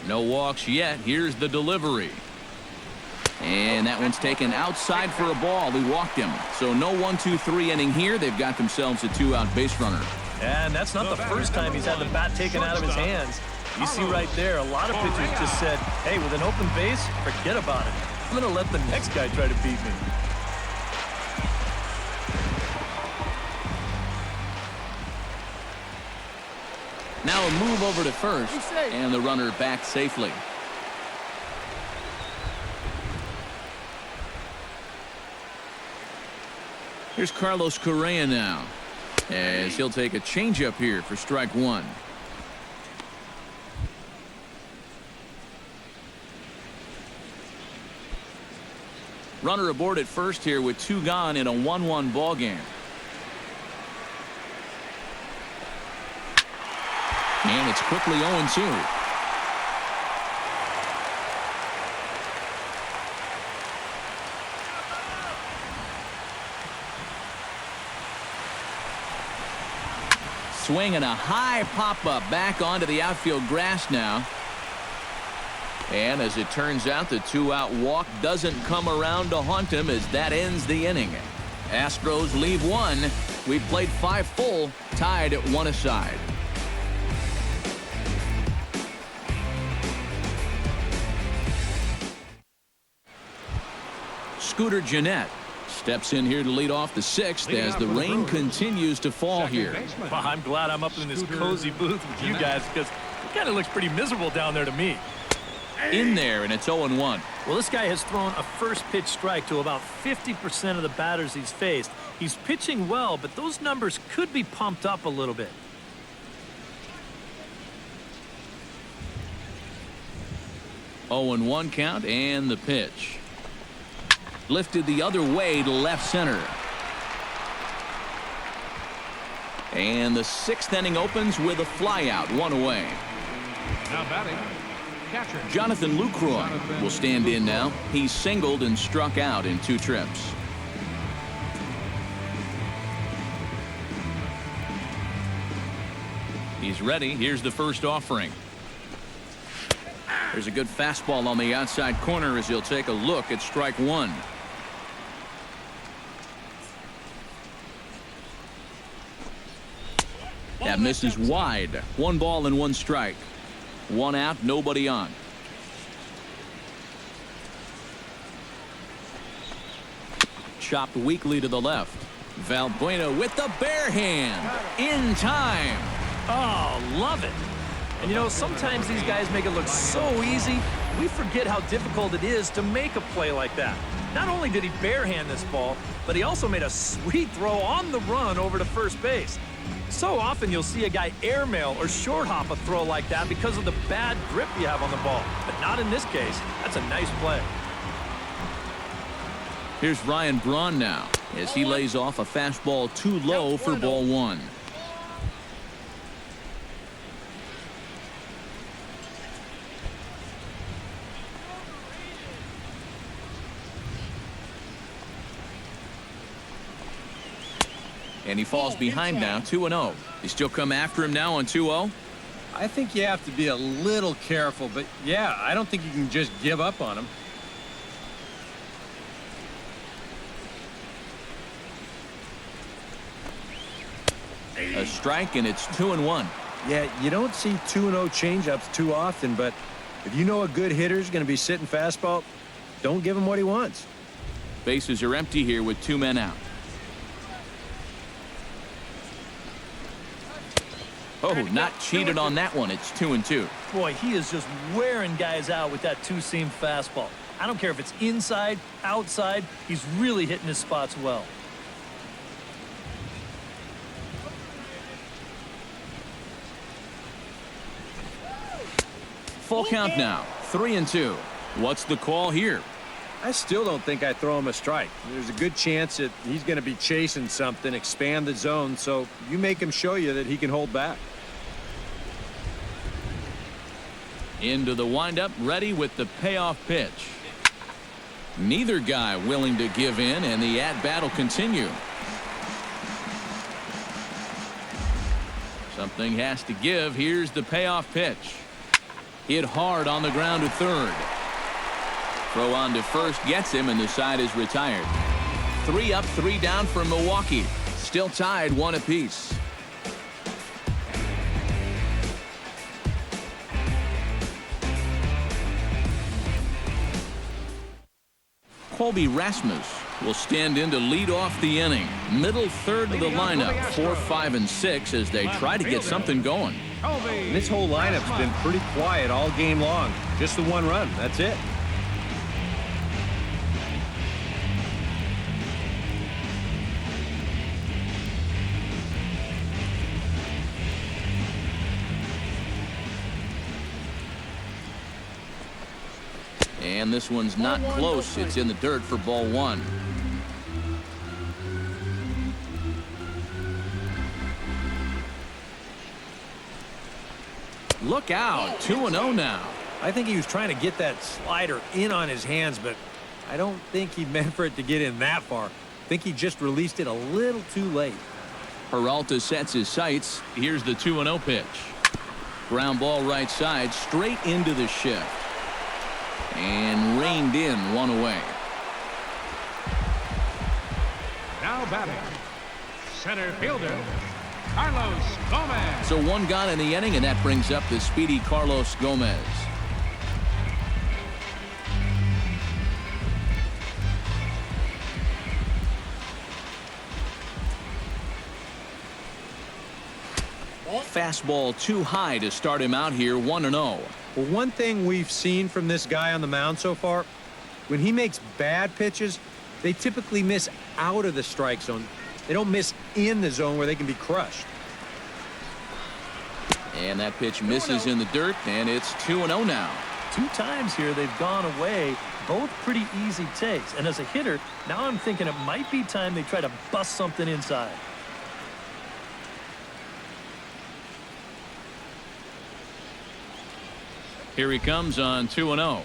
No walks yet. Here's the delivery. And that one's taken outside for a ball. He walked him. So no 1-2-3 inning here. They've got themselves a 2-out base runner. And that's not the first time he's had the bat taken out of his hands. You see right there, a lot of pitchers just said, hey, with an open base, forget about it. I'm going to let the next guy try to beat me. Now a move over to first, and the runner back safely. Here's Carlos Correa now, as he'll take a changeup here for strike 1. Runner aboard at first here with 2 gone in a 1-1 ball game. And it's quickly 0-2. Swing and a high pop-up back onto the outfield grass now. And as it turns out, the 2-out walk doesn't come around to haunt him as that ends the inning. Astros leave 1. We've played 5 full, tied at 1 aside. Scooter Gennett steps in here to lead off the 6th as the rain continues to fall here. Well, I'm glad I'm up in this cozy booth with you guys because it kind of looks pretty miserable down there to me. In there, and it's 0-1. Well, this guy has thrown a first pitch strike to about 50% of the batters he's faced. He's pitching well, but those numbers could be pumped up a little bit. Oh, 0-1 count, and the pitch. Lifted the other way to left center. And the 6th inning opens with a flyout, 1 away. Now batting, catcher. Jonathan Lucroy will stand in now. He's singled and struck out in 2 trips. He's ready. Here's the first offering. There's a good fastball on the outside corner as he'll take a look at strike 1. That misses wide. 1 ball and 1 strike. 1 out, nobody on. Chopped weakly to the left. Valbuena with the bare hand. In time. Oh, love it. And you know, sometimes these guys make it look so easy, we forget how difficult it is to make a play like that. Not only did he barehand this ball, but he also made a sweet throw on the run over to first base. So often you'll see a guy airmail or short hop a throw like that because of the bad grip you have on the ball. But not in this case. That's a nice play. Here's Ryan Braun now as he lays off a fastball too low for ball 1. And he falls behind now, 2-0. You still come after him now on 2-0? I think you have to be a little careful, but yeah, I don't think you can just give up on him. A strike, and it's 2-1. Yeah, you don't see 2-0 changeups too often, but if you know a good hitter's going to be sitting fastball, don't give him what he wants. Bases are empty here with 2 men out. Oh, not cheated on that one. It's 2-2. Boy, he is just wearing guys out with that 2-seam fastball. I don't care if it's inside, outside, he's really hitting his spots well. Full count now, 3-2. What's the call here? I still don't think I throw him a strike. There's a good chance that he's going to be chasing something, expand the zone, so you make him show you that he can hold back. Into the windup, ready with the payoff pitch. Neither guy willing to give in, and the at-bat will continue. Something has to give. Here's the payoff pitch. Hit hard on the ground to third. Throw on to first gets him, and the side is retired. 3 up, 3 down for Milwaukee. Still tied 1 apiece. Colby Rasmus will stand in to lead off the inning. Middle third of the lineup, 4, 5, and 6 as they try to get something going. And this whole lineup's been pretty quiet all game long. Just the 1 run. That's it. And this one's not close. It's in the dirt for ball 1. Look out. 2-0 now. I think he was trying to get that slider in on his hands, but I don't think he meant for it to get in that far. I think he just released it a little too late. Peralta sets his sights. Here's the 2-0 pitch. Ground ball right side, straight into the shift. And reined in, 1 away. Now batting, center fielder, Carlos Gomez. So 1 gone in the inning, and that brings up the speedy Carlos Gomez. Fastball too high to start him out here, 1-0. Well, one thing we've seen from this guy on the mound so far, when he makes bad pitches, they typically miss out of the strike zone. They don't miss in the zone where they can be crushed. And that pitch misses in the dirt, and it's 2-0 now. 2 times here they've gone away, both pretty easy takes. And as a hitter, now I'm thinking it might be time they try to bust something inside. Here he comes on 2-0.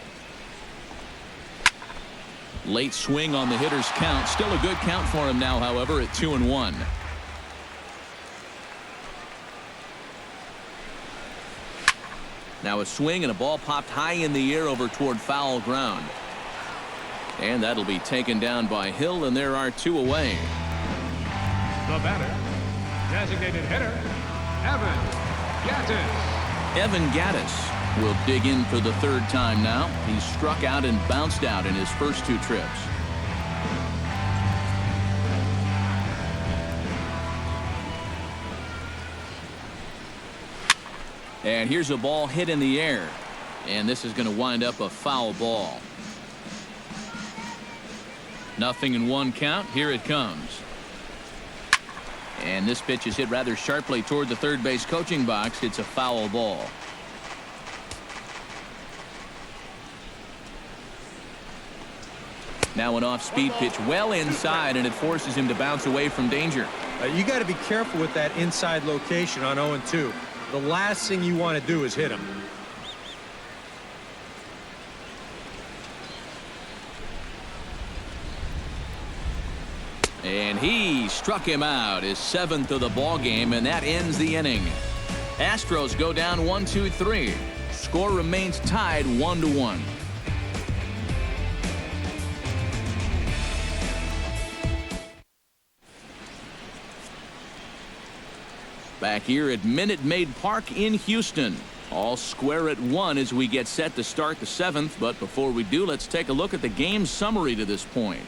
Late swing on the hitter's count. Still a good count for him now, however, at 2-1. Now a swing and a ball popped high in the air over toward foul ground. And that'll be taken down by Hill, and there are 2 away. The batter, designated hitter, Evan Gattis. Evan Gattis will dig in for the 3rd time now. He's struck out and bounced out in his first 2 trips. And here's a ball hit in the air. And this is going to wind up a foul ball. 0-1 count. Here it comes. And this pitch is hit rather sharply toward the third base coaching box. It's a foul ball. Now an off-speed pitch well inside, and it forces him to bounce away from danger. You got to be careful with that inside location on 0-2. The last thing you want to do is hit him. And he struck him out, his 7th of the ball game, and that ends the inning. Astros go down 1-2-3. Score remains tied 1-1. Back here at Minute Maid Park in Houston. All square at 1 as we get set to start the 7th. But before we do, let's take a look at the game summary to this point.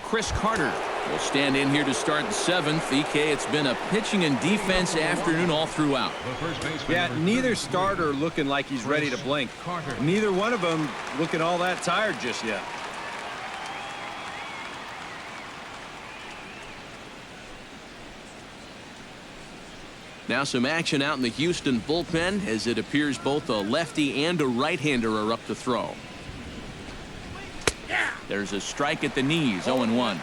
Chris Carter will stand in here to start the 7th. EK, it's been a pitching and defense afternoon all throughout. Yeah, neither starter looking like he's ready to blink. Neither one of them looking all that tired just yet. Now some action out in the Houston bullpen as it appears both a lefty and a right-hander are up to throw. There's a strike at the knees, 0-1.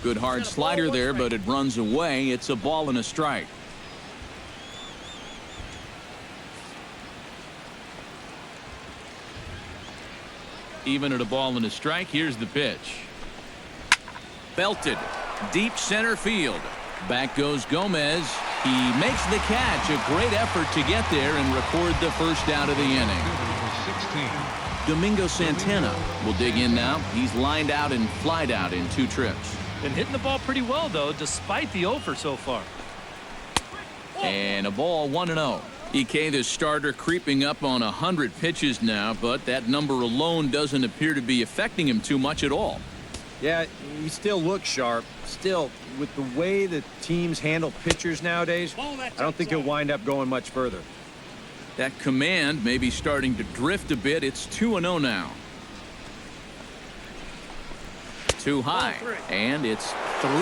Good hard slider there, but it runs away. It's a ball and a strike. Even at a ball and a strike, here's the pitch. Belted. Deep center field. Back goes Gomez. He makes the catch. A great effort to get there and record the first out of the inning. 16. Domingo Santana will dig in now. He's lined out and flied out in 2 trips. Been hitting the ball pretty well, though, despite the offer so far. And a ball, 1-0. EK, the starter, creeping up on 100 pitches now, but that number alone doesn't appear to be affecting him too much at all. Yeah, he still looks sharp. Still, with the way the teams handle pitchers nowadays, I don't think he'll wind up going much further. That command may be starting to drift a bit. It's 2-0 now. Too high, and it's 3-0.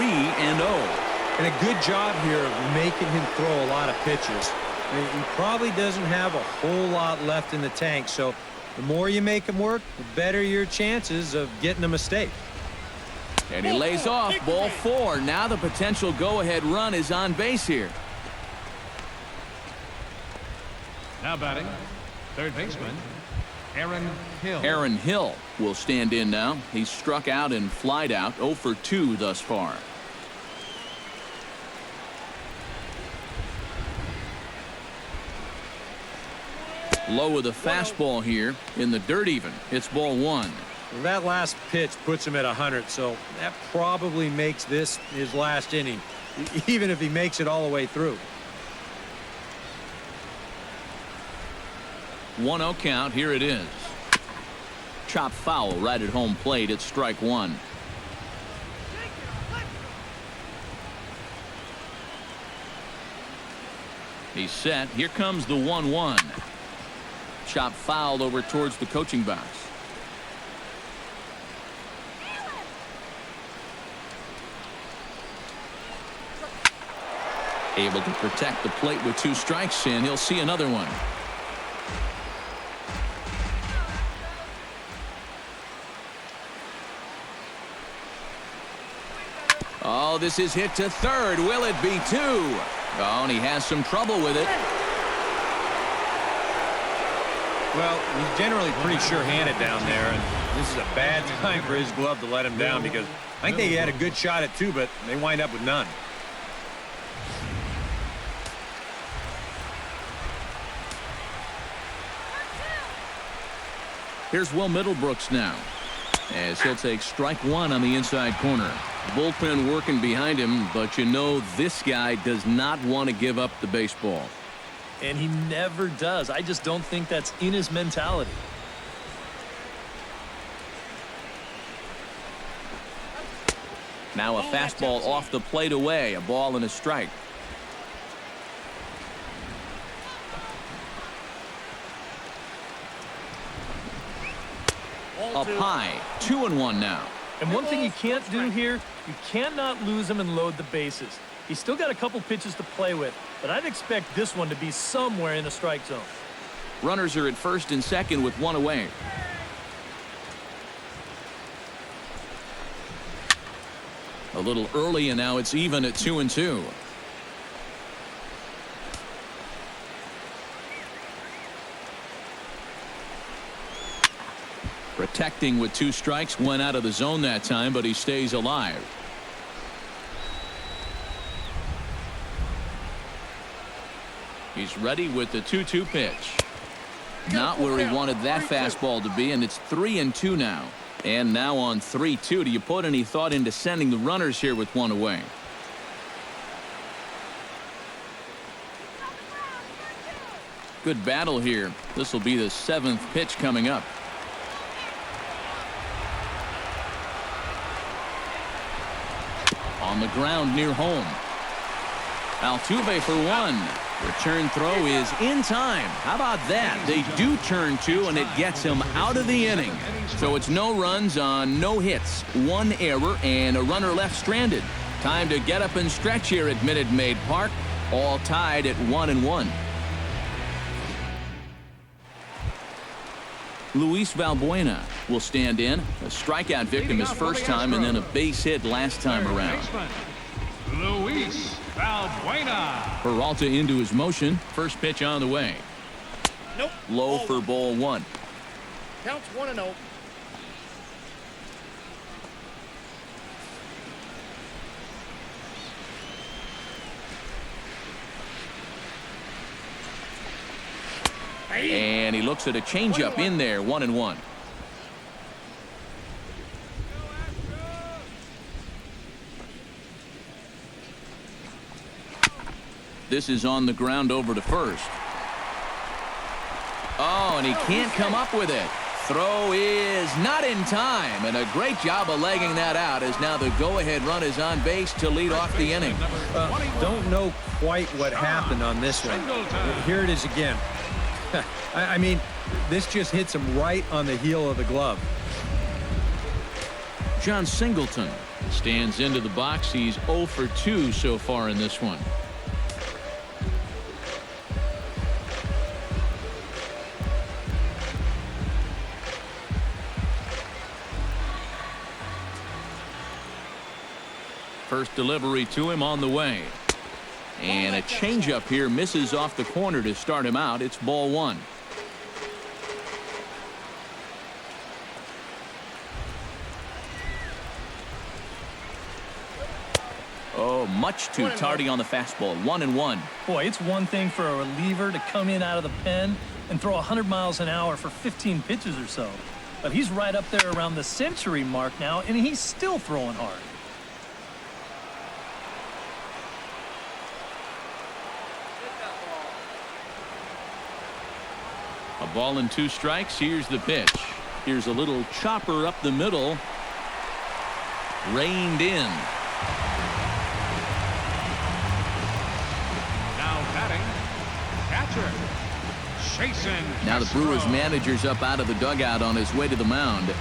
And a good job here of making him throw a lot of pitches. I mean, he probably doesn't have a whole lot left in the tank, so the more you make him work, the better your chances of getting a mistake. And he lays off, ball 4. Now the potential go-ahead run is on base here. Now batting, third baseman, Aaron Hill. Aaron Hill will stand in now. He's struck out and flied out, 0 for 2 thus far. Low with a fastball here in the dirt even. It's ball 1. Well, that last pitch puts him at 100, so that probably makes this his last inning, even if he makes it all the way through. 1-0 count. Here it is. Chop foul right at home plate. It's strike 1. He's set. Here comes the 1-1. Chop fouled over towards the coaching box. Able to protect the plate with 2 strikes, and he'll see another one. Oh, this is hit to third. Will it be two? Oh, and he has some trouble with it. Well, he's generally pretty sure-handed down there, and this is a bad time for his glove to let him down because I think they had a good shot at two, but they wind up with none. Here's Will Middlebrooks now, as he'll take strike one on the inside corner. Bullpen working behind him, but you know this guy does not want to give up the baseball. And he never does. I just don't think that's in his mentality. Now a fastball off the plate away, a ball and a strike. Up high, 2-1 now. And one thing you can't do here, you cannot lose him and load the bases. He's still got a couple pitches to play with, but I'd expect this one to be somewhere in the strike zone. Runners are at first and second with one away. A little early, and now it's even at 2-2. Protecting with two strikes, went out of the zone that time, but he stays alive. He's ready with the 2-2 pitch. Not where he wanted that fastball to be, and it's 3-2 now. And now on 3-2, do you put any thought into sending the runners here with one away? Good battle here. This will be the 7th pitch coming up. On the ground near home. Altuve for one. Return throw is in time. How about that? They do turn two, and it gets him out of the inning. So it's no runs on no hits, one error, and a runner left stranded. Time to get up and stretch here at Minute Maid Park. All tied at 1-1. Luis Valbuena will stand in. A strikeout victim his first time, and then a base hit last time around. Luis Valbuena. Peralta into his motion. First pitch on the way. Nope. Low for ball one. Counts 1-0. And he looks at a changeup in there, 1-1. This is on the ground over to first. Oh, and he can't come up with it. Throw is not in time, and a great job of legging that out, as now the go-ahead run is on base to lead off the inning. Don't know quite what happened on this one. Here it is again. I mean, this just hits him right on the heel of the glove. John Singleton stands into the box. He's 0 for 2 so far in this one. First delivery to him on the way. And a changeup here misses off the corner to start him out. It's ball one. Oh, much too tardy on the fastball. 1-1. Boy, it's one thing for a reliever to come in out of the pen and throw 100 miles an hour for 15 pitches or so. But he's right up there around the century mark now, and he's still throwing hard. A ball and 2 strikes. Here's the pitch. Here's a little chopper up the middle. Reined in. Now batting, catcher, Jason. Now the Brewers manager's up out of the dugout on his way to the mound.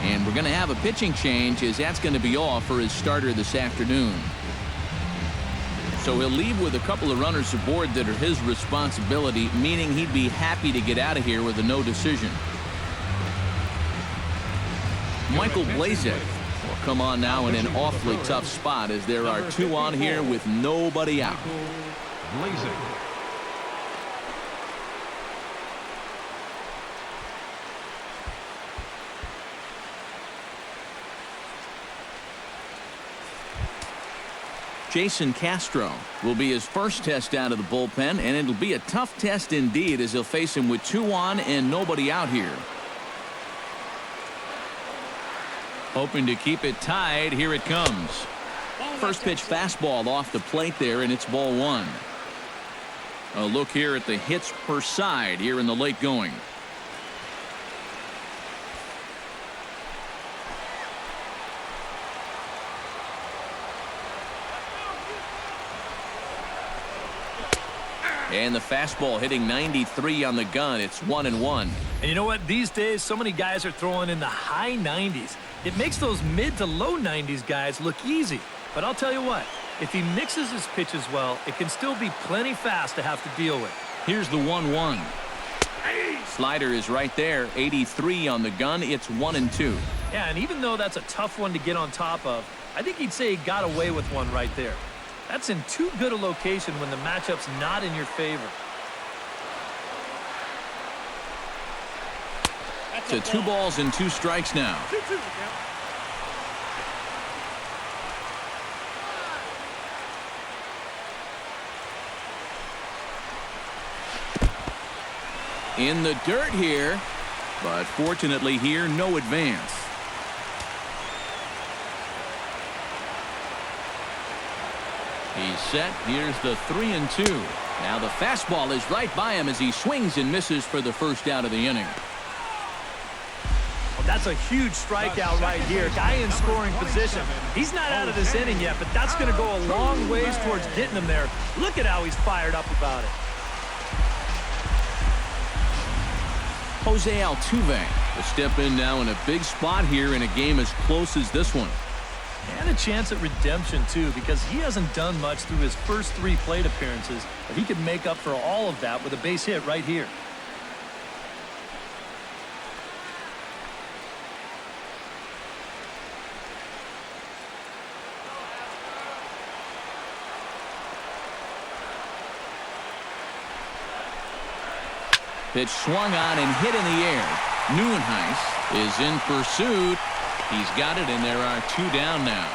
And we're going to have a pitching change, as that's going to be all for his starter this afternoon. So he'll leave with a couple of runners aboard that are his responsibility, meaning he'd be happy to get out of here with a no decision. Michael Blazek Well, come on now in an awfully tough spot as there are two on here with nobody out. Blazing. Jason Castro will be his first test out of the bullpen, and it'll be a tough test indeed as he'll face him with two on and nobody out here. Hoping to keep it tied. Here it comes. First pitch fastball off the plate there, and it's ball one. A look here at the hits per side here in the late going. And the fastball hitting 93 on the gun. It's 1-1. And you know what? These days, so many guys are throwing in the high 90s. It makes those mid to low 90s guys look easy. But I'll tell you what, if he mixes his pitches well, it can still be plenty fast to have to deal with. Here's the 1-1. Slider is right there. 83 on the gun. It's 1-2. Yeah, and even though that's a tough one to get on top of, I think he'd say he got away with one right there. That's in too good a location when the matchup's not in your favor. To 2 balls and 2 strikes now. In the dirt here, but fortunately here, no advance. He's set. Here's the 3-2. Now the fastball is right by him as he swings and misses for the first out of the inning. Well, that's a huge strikeout right here. Guy in scoring position. He's not out of this inning yet, but that's going to go a long ways towards getting him there. Look at how he's fired up about it. Jose Altuve will step in now in a big spot here in a game as close as this one. And a chance at redemption, too, because he hasn't done much through his first 3 plate appearances, but he could make up for all of that with a base hit right here. Pitch swung on and hit in the air. Neuenhuis is in pursuit. He's got it, and there are 2 down now.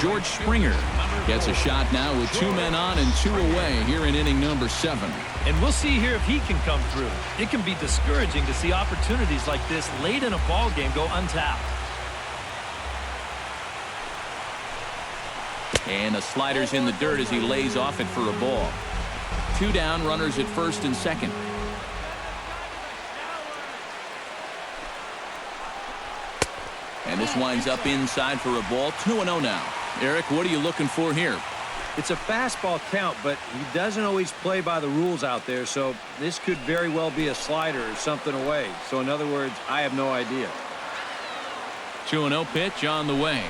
George Springer gets a shot now with 2 men on and 2 away here in inning number 7. And we'll see here if he can come through. It can be discouraging to see opportunities like this late in a ball game go untapped. And the slider's in the dirt as he lays off it for a ball. 2 down, runners at first and second. And this winds up inside for a ball. 2-0 now. Eric, what are you looking for here? It's a fastball count, but he doesn't always play by the rules out there, so this could very well be a slider or something away. So in other words, I have no idea. 2-0 pitch on the way.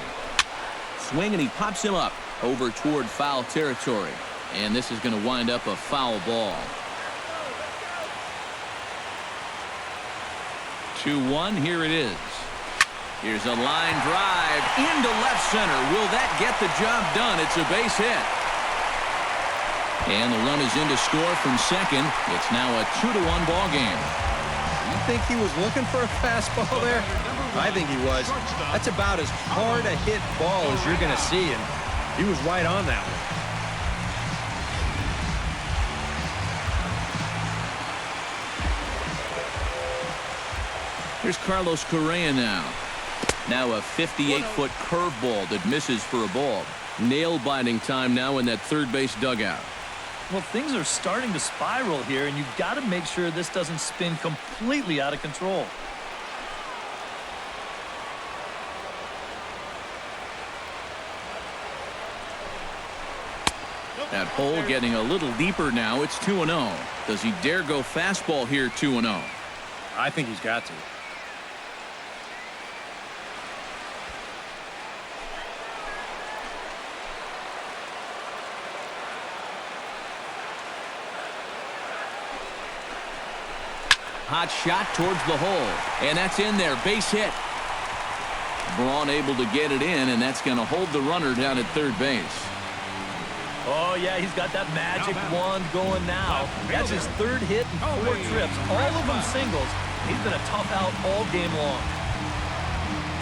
Swing, and he pops him up over toward foul territory. And this is going to wind up a foul ball. 2-1, here it is. Here's a line drive into left center. Will that get the job done? It's a base hit. And the run is in to score from second. It's now a 2-1 ball game. You think he was looking for a fastball there? I think he was. That's about as hard a hit ball as you're going to see, and he was right on that one. Here's Carlos Correa now. Now a 58-foot curveball that misses for a ball. Nail-biting time now in that third base dugout. Well, things are starting to spiral here, and you've got to make sure this doesn't spin completely out of control. That hole getting a little deeper now. It's 2-0. Does he dare go fastball here 2-0? I think he's got to. hot shot towards the hole. And that's in there. Base hit. Braun able to get it in, and that's going to hold the runner down at third base. Oh, yeah, he's got that magic wand going now. That's his third hit in 4 trips, all of them singles. He's been a tough out all game long.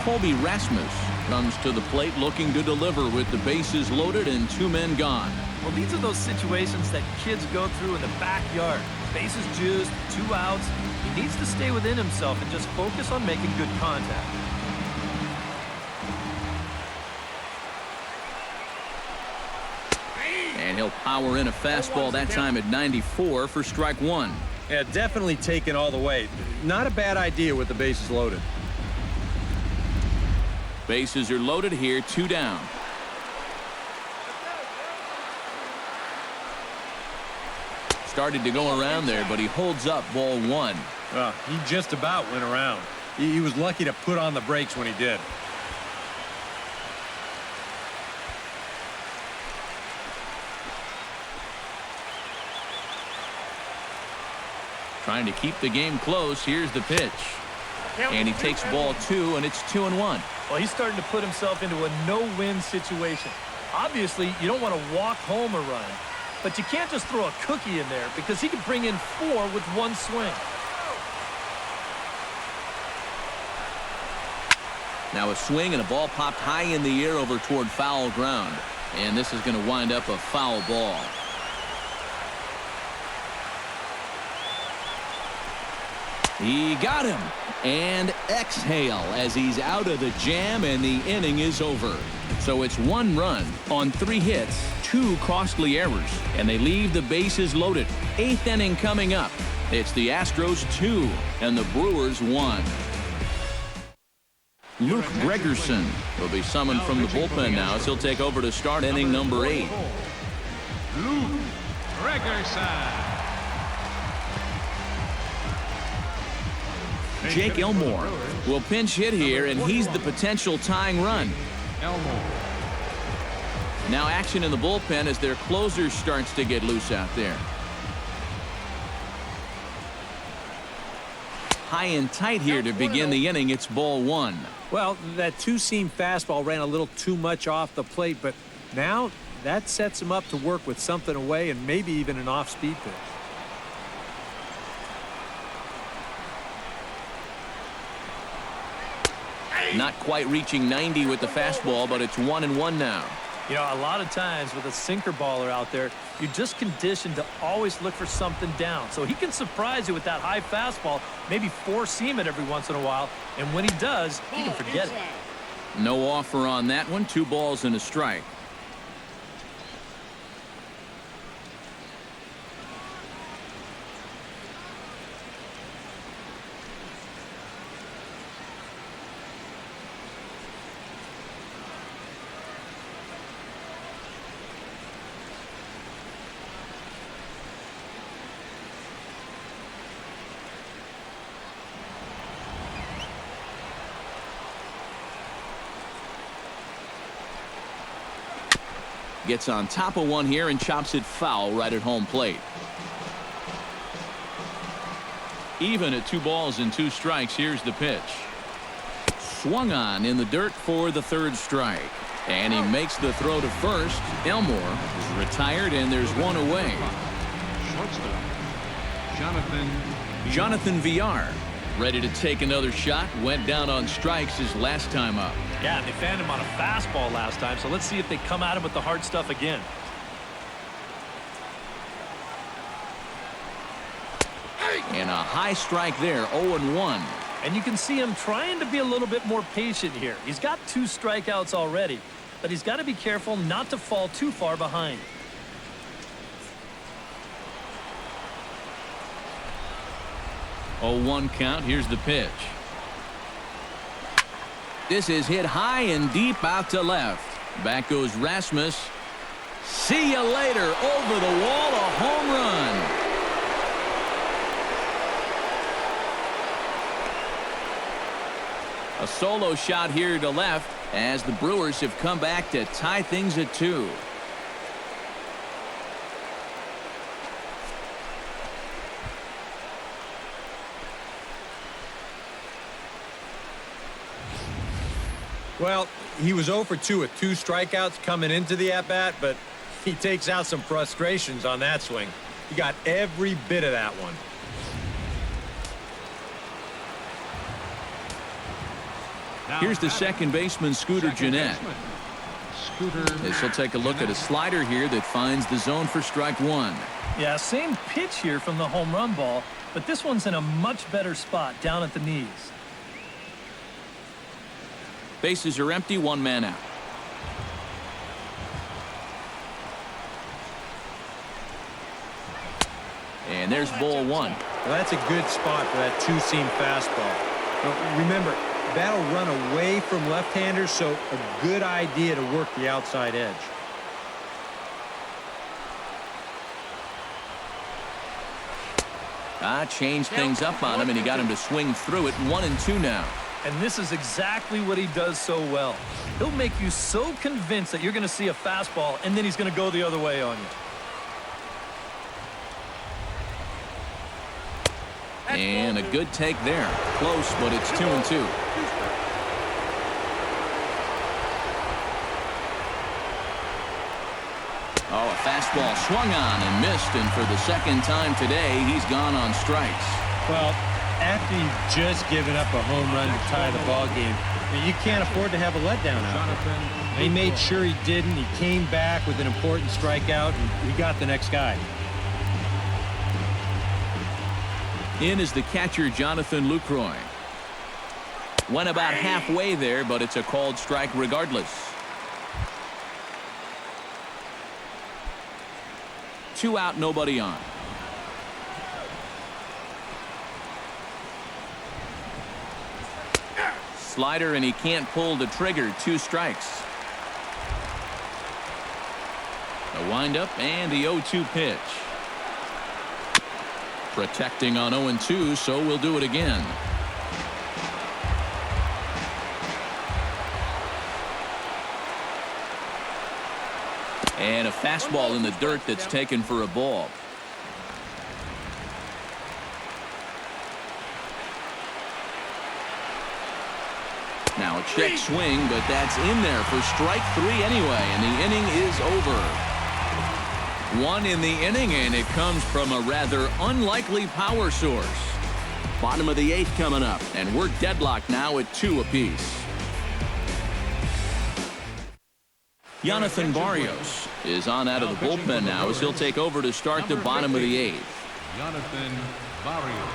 Colby Rasmus comes to the plate looking to deliver with the bases loaded and 2 men gone. Well, these are those situations that kids go through in the backyard. Bases juiced, 2 outs. He needs to stay within himself and just focus on making good contact. And he'll power in a fastball that time at 94 for strike 1. Yeah, definitely taken all the way. Not a bad idea with the bases loaded. Bases are loaded here, 2 down. Started to go around there, but he holds up ball 1. He just about went around. He was lucky to put on the brakes when he did. Trying to keep the game close. Here's the pitch. And he takes ball 2, and it's 2-1. Well, he's starting to put himself into a no-win situation. Obviously, you don't want to walk home a run, but you can't just throw a cookie in there because he could bring in 4 with 1 swing. Now a swing and a ball popped high in the air over toward foul ground. And this is going to wind up a foul ball. He got him. And exhale as he's out of the jam, and the inning is over. So it's 1 run on 3 hits, 2 costly errors, and they leave the bases loaded. 8th inning coming up. It's the Astros 2 and the Brewers 1. Luke Gregerson will be summoned from the bullpen now as he'll take over to start inning number 8. Luke Gregerson. Jake Elmore will pinch hit here, and he's the potential tying run. Elmore. Now action in the bullpen as their closer starts to get loose out there. High and tight here to begin the inning. It's ball 1. Well, that 2-seam fastball ran a little too much off the plate, but now that sets him up to work with something away and maybe even an off-speed pitch. Not quite reaching 90 with the fastball, but it's 1-1 now. You know, a lot of times with a sinker baller out there, you're just conditioned to always look for something down. So he can surprise you with that high fastball, maybe 4-seam it every once in a while, and when he does, you can forget it. No offer on that one. 2 balls and a strike. Gets on top of one here and chops it foul right at home plate. Even at 2 balls and 2 strikes. Here's the pitch. Swung on in the dirt for the 3rd strike. And he makes the throw to first. Elmore is retired, and there's 1 away. Shortstop. Jonathan Villar ready to take another shot. Went down on strikes his last time up. Yeah, they fanned him on a fastball last time, so let's see if they come at him with the hard stuff again. And a high strike there, 0-1. And you can see him trying to be a little bit more patient here. He's got 2 strikeouts already, but he's got to be careful not to fall too far behind. Oh, 1 count. Here's the pitch. This is hit high and deep out to left. Back goes Rasmus. See you later. Over the wall, a home run. A solo shot here to left as the Brewers have come back to tie things at 2. Well, he was 0 for 2 with 2 strikeouts coming into the at-bat, but he takes out some frustrations on that swing. He got every bit of that one. Here's the second baseman, Scooter Gennett. This will take a look at a slider here that finds the zone for strike one. Yeah, same pitch here from the home run ball, but this one's in a much better spot down at the knees. Bases are empty, 1 man out. And there's ball 1. Well, that's a good spot for that two-seam fastball. But remember, that'll run away from left-handers, so a good idea to work the outside edge. Changed things up on him, and he got him to swing through it. 1-2 now. And this is exactly what he does so well. He'll make you so convinced that you're going to see a fastball, and then he's going to go the other way on you. And a good take there. Close, but it's 2-2. Oh, a fastball swung on and missed, and for the second time today, he's gone on strikes. Well, after you've just given up a home run to tie the ball game, you can't afford to have a letdown out there. He made sure he didn't. He came back with an important strikeout, and he got the next guy. In is the catcher, Jonathan Lucroy. Went about halfway there, but it's a called strike regardless. 2 out, nobody on. Slider, and he can't pull the trigger. 2 strikes. A windup and the 0-2 pitch. Protecting on 0-2, so we'll do it again. And a fastball in the dirt that's taken for a ball. Now a check swing, but that's in there for strike 3 anyway, and the inning is over. 1 in the inning, and it comes from a rather unlikely power source. Bottom of the 8th coming up, and we're deadlocked now at 2 apiece. Jonathan Barrios is on out of the bullpen now as he'll take over to start the bottom of the 8th. Jonathan Barrios.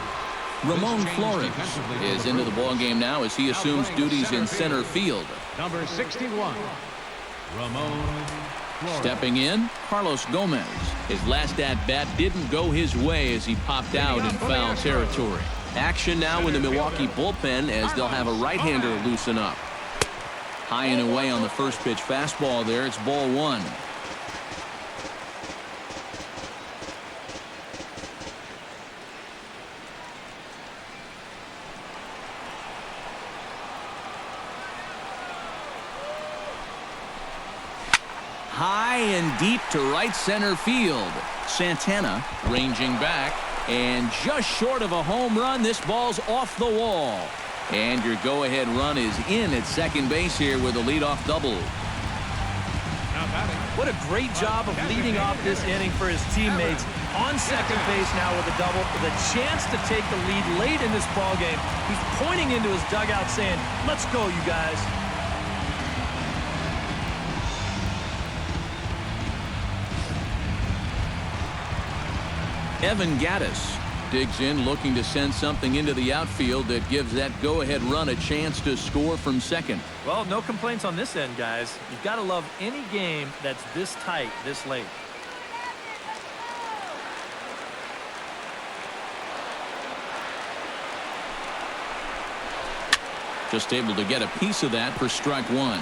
Ramon Flores is into the ballgame now as he assumes duties in center field. Number 61, Ramon Flores. Stepping in, Carlos Gomez. His last at-bat didn't go his way as he popped out in foul territory. Action now in the Milwaukee bullpen as they'll have a right-hander loosen up. High and away on the first pitch fastball there. It's ball 1. High and deep to right center field. Santana ranging back, and just short of a home run. This ball's off the wall. And your go-ahead run is in at second base here with a leadoff double. What a great job of leading off this inning for his teammates. On second base now with a double, with a chance to take the lead late in this ballgame. He's pointing into his dugout saying, "Let's go, you guys." Evan Gattis digs in, looking to send something into the outfield that gives that go-ahead run a chance to score from second. Well, no complaints on this end, guys. You've got to love any game that's this tight, this late. Just able to get a piece of that for strike 1.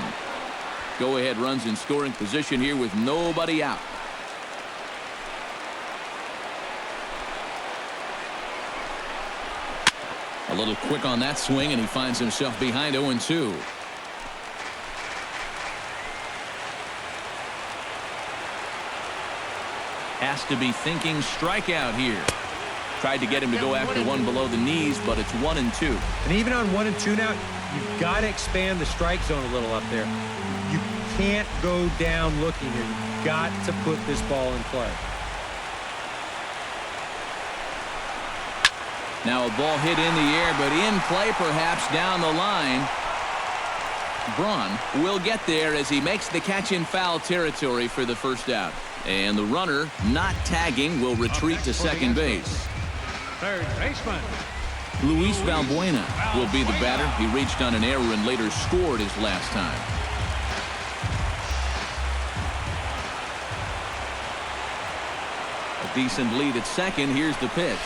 Go-ahead runs in scoring position here with nobody out. A little quick on that swing, and he finds himself behind 0-2. Has to be thinking strikeout here. Tried to get him to go after one below the knees, but it's 1-2. And even on 1-2 now, You've got to expand the strike zone a little up there. You can't go down looking here. You've got to put this ball in play. Now a ball hit in the air, but in play perhaps down the line. Braun will get there as he makes the catch in foul territory for the first out. And the runner not tagging will retreat to second base. Third baseman. Luis Valbuena will be the batter. He reached on an error and later scored his last time. A decent lead at second. Here's the pitch.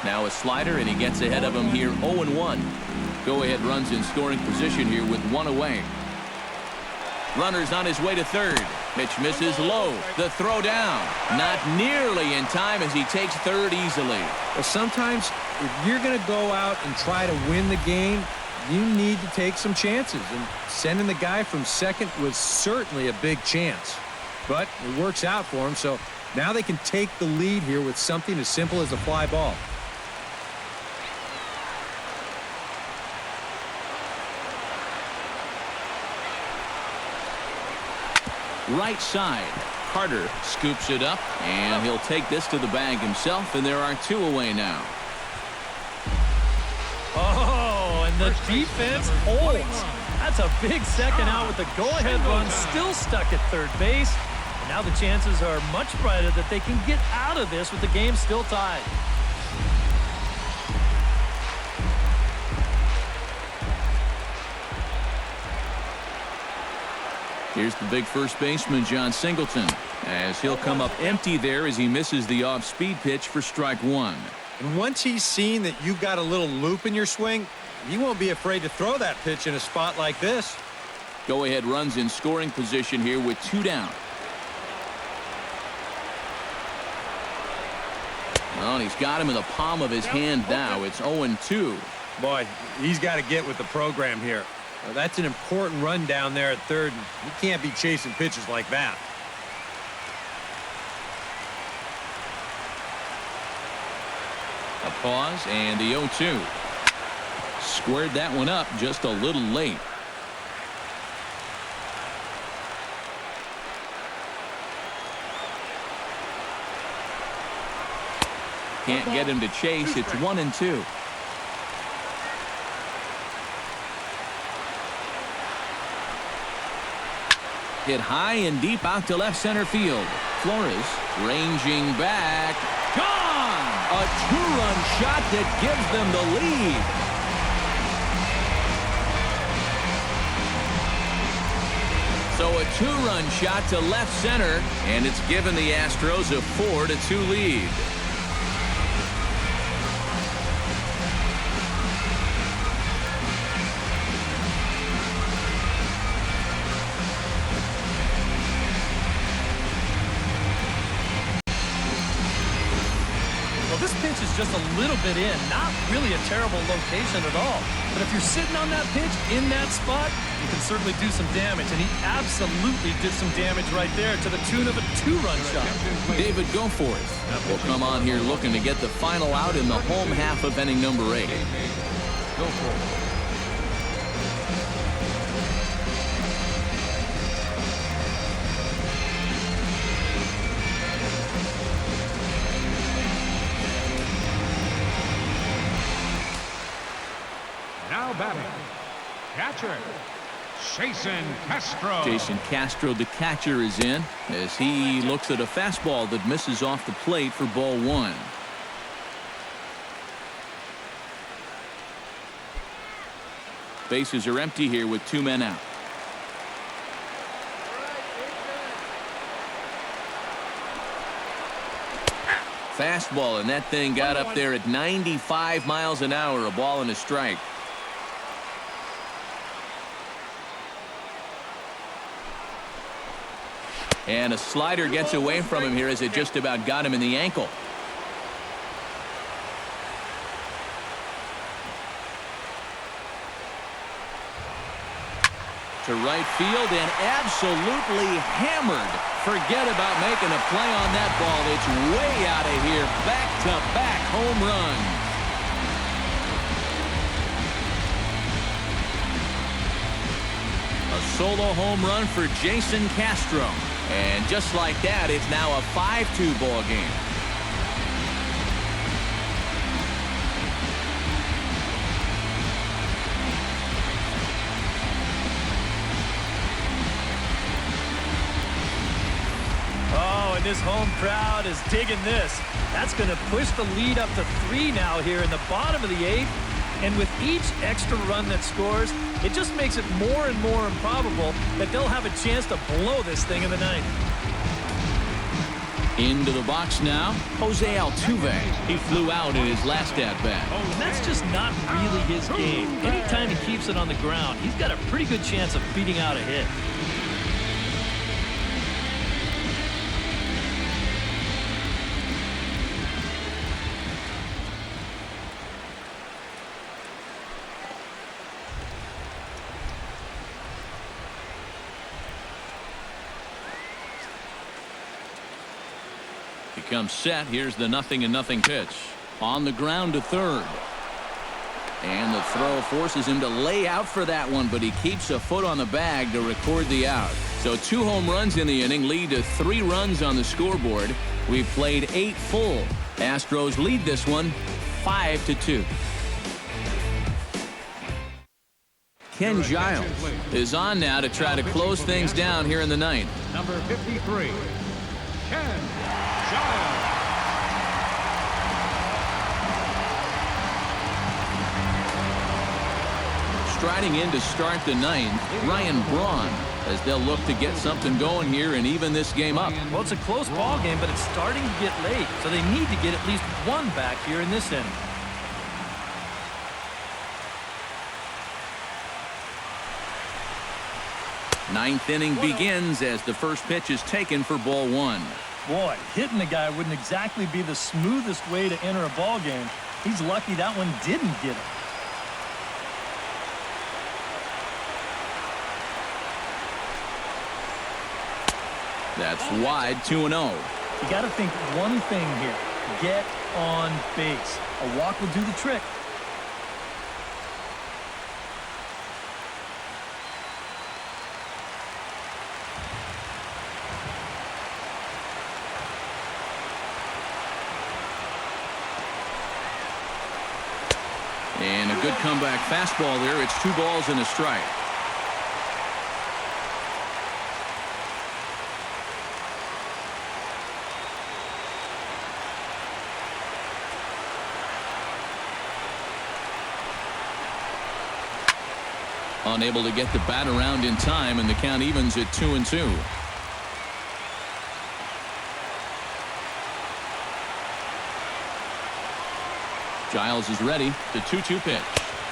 Now a slider, and he gets ahead of him here 0-1. Go-ahead runs in scoring position here with one away. Runner's on his way to third. Pitch misses low. The throw down. Not nearly in time as he takes third easily. Well, sometimes if you're going to go out and try to win the game, you need to take some chances. And sending the guy from second was certainly a big chance. But it works out for him, so now they can take the lead here with something as simple as a fly ball. Right side. Carter scoops it up, and he'll take this to the bag himself, and there are two away now. Oh, and the defense holds. That's a big second out with the go-ahead run still stuck at third base. And now the chances are much brighter that they can get out of this with the game still tied. Here's the big first baseman, John Singleton, as he'll come up empty there as he misses the off-speed pitch for strike one. And once he's seen that you've got a little loop in your swing, he won't be afraid to throw that pitch in a spot like this. Go-ahead runs in scoring position here with two down. Well, and he's got him in the palm of his hand now. It's 0-2. Boy, he's got to get with the program here. That's an important run down there at third. He can't be chasing pitches like that. A pause and the 0-2. Squared that one up just a little late. Can't get him to chase. It's 1-2. Hit high and deep out to left center field. Flores ranging back. Gone! A two-run shot that gives them the lead. So a two-run shot to left center, and it's given the Astros a 4-2 lead. This pitch is just a little bit in, not really a terrible location at all. But if you're sitting on that pitch in that spot, you can certainly do some damage. And he absolutely did some damage right there to the tune of a two-run shot. David Goforth will come on here looking to get the final out in the home half of inning number 8. Goforth. Now batting, catcher, Jason Castro. Jason Castro, the catcher, is in as he looks at a fastball that misses off the plate for ball one. Bases are empty here with two men out. Fastball, and that thing got up there at 95 miles an hour, a ball and a strike. And a slider gets away from him here as it just about got him in the ankle. To right field and absolutely hammered. Forget about making a play on that ball. It's way out of here. Back-to-back home runs. A solo home run for Jason Castro. And just like that, it's now a 5-2 ball game. Oh, and this home crowd is digging this. That's going to push the lead up to 3 now here in the bottom of the 8th. And with each extra run that scores, it just makes it more and more improbable that they'll have a chance to blow this thing in the 9th. Into the box now, Jose Altuve. He flew out in his last at-bat. And that's just not really his game. Anytime he keeps it on the ground, he's got a pretty good chance of beating out a hit. He comes set. Here's the 0-0 pitch. On the ground to third. And the throw forces him to lay out for that one, but he keeps a foot on the bag to record the out. So 2 home runs in the inning lead to 3 runs on the scoreboard. We've played 8 full. Astros lead this one 5-2. Ken Giles is on now to try to close things down here in the 9th. Number 53, Ken Giles. Striding in to start the 9th, Ryan Braun, as they'll look to get something going here and even this game up. Well, it's a close ball game, but it's starting to get late, so they need to get at least 1 back here in this inning. Ninth inning begins as the first pitch is taken for ball 1. Boy, hitting the guy wouldn't exactly be the smoothest way to enter a ball game. He's lucky that one didn't get him. That's wide, 2-0. You got to think one thing here. Get on base. A walk will do the trick. And a good comeback fastball there. It's 2 balls and a strike. Unable to get the bat around in time, and the count evens at 2-2. Giles is ready. The 2-2 pitch.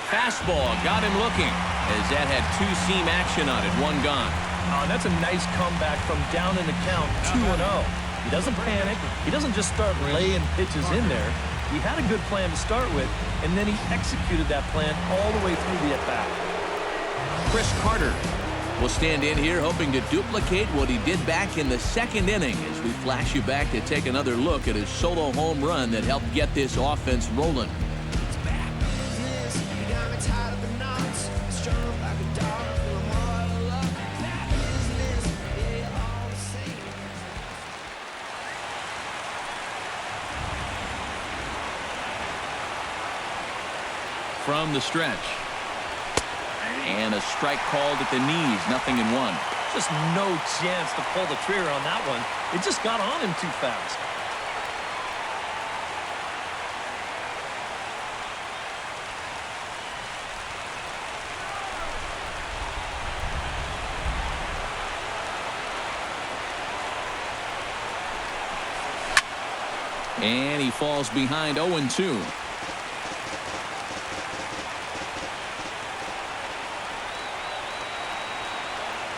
Fastball got him looking as that had 2-seam action on it. 1 gone. Oh, that's a nice comeback from down in the count 2-0. He doesn't panic. He doesn't just start laying pitches in there. He had a good plan to start with, and then he executed that plan all the way through the at-bat. Chris Carter will stand in here hoping to duplicate what he did back in the 2nd inning as we flash you back to take another look at his solo home run that helped get this offense rolling. From the stretch. And a strike called at the knees. 0-1. Just no chance to pull the trigger on that one. It just got on him too fast. And he falls behind 0-2.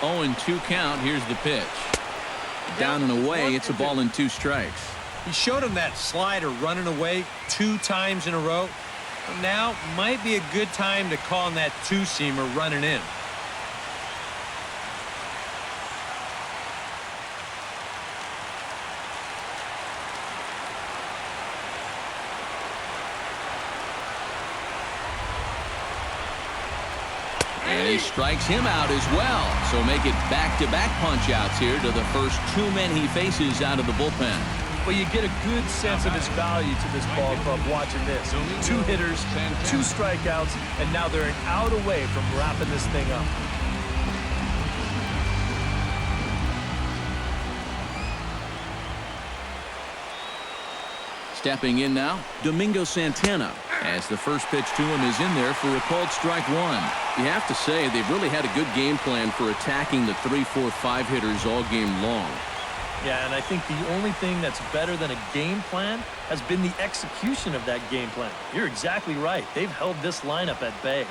0-2 count. Here's the pitch. Down and away. It's a ball and 2 strikes. He showed him that slider running away 2 times in a row. Now might be a good time to call on that 2-seamer running in. And he strikes him out as well. So make it back-to-back punch-outs here to the first two men he faces out of the bullpen. Well, you get a good sense of his value to this ball club watching this. 2 hitters, 2 strikeouts, and now they're an out away from wrapping this thing up. Stepping in now, Domingo Santana, as the first pitch to him is in there for a called strike one. You have to say they've really had a good game plan for attacking the 3, 4, 5 hitters all game long. Yeah, and I think the only thing that's better than a game plan has been the execution of that game plan. You're exactly right. They've held this lineup at bay.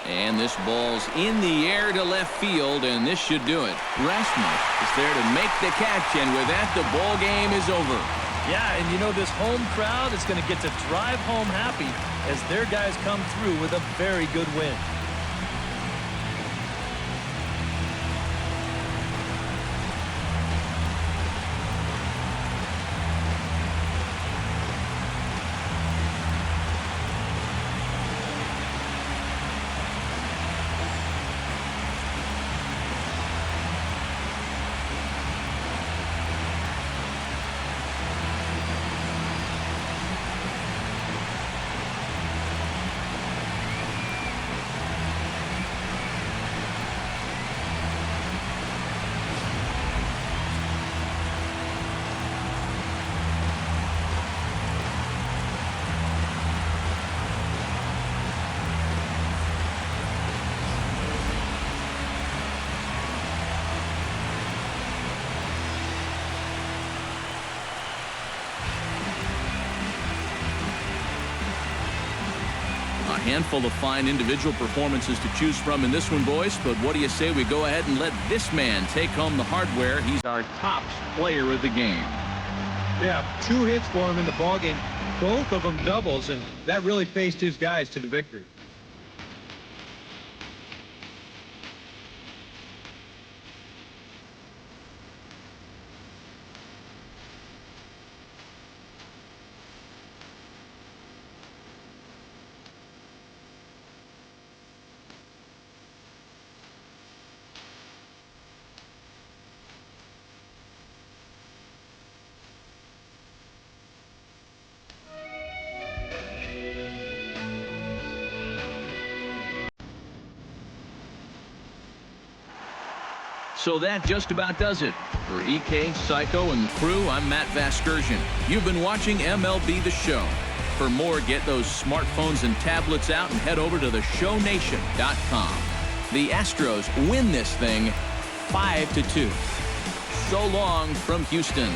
And this ball's in the air to left field, and this should do it. Rasmus is there to make the catch, and with that, the ball game is over. Yeah, and you know this home crowd is going to get to drive home happy as their guys come through with a very good win. A handful of fine individual performances to choose from in this one, boys, but what do you say we go ahead and let this man take home the hardware? He's our top player of the game. Yeah, 2 hits for him in the ballgame, both of them doubles, and that really faced his guys to the victory. So that just about does it. For EK, Psycho, and the crew, I'm Matt Vasgersian. You've been watching MLB The Show. For more, get those smartphones and tablets out and head over to theshownation.com. The Astros win this thing 5-2. So long from Houston.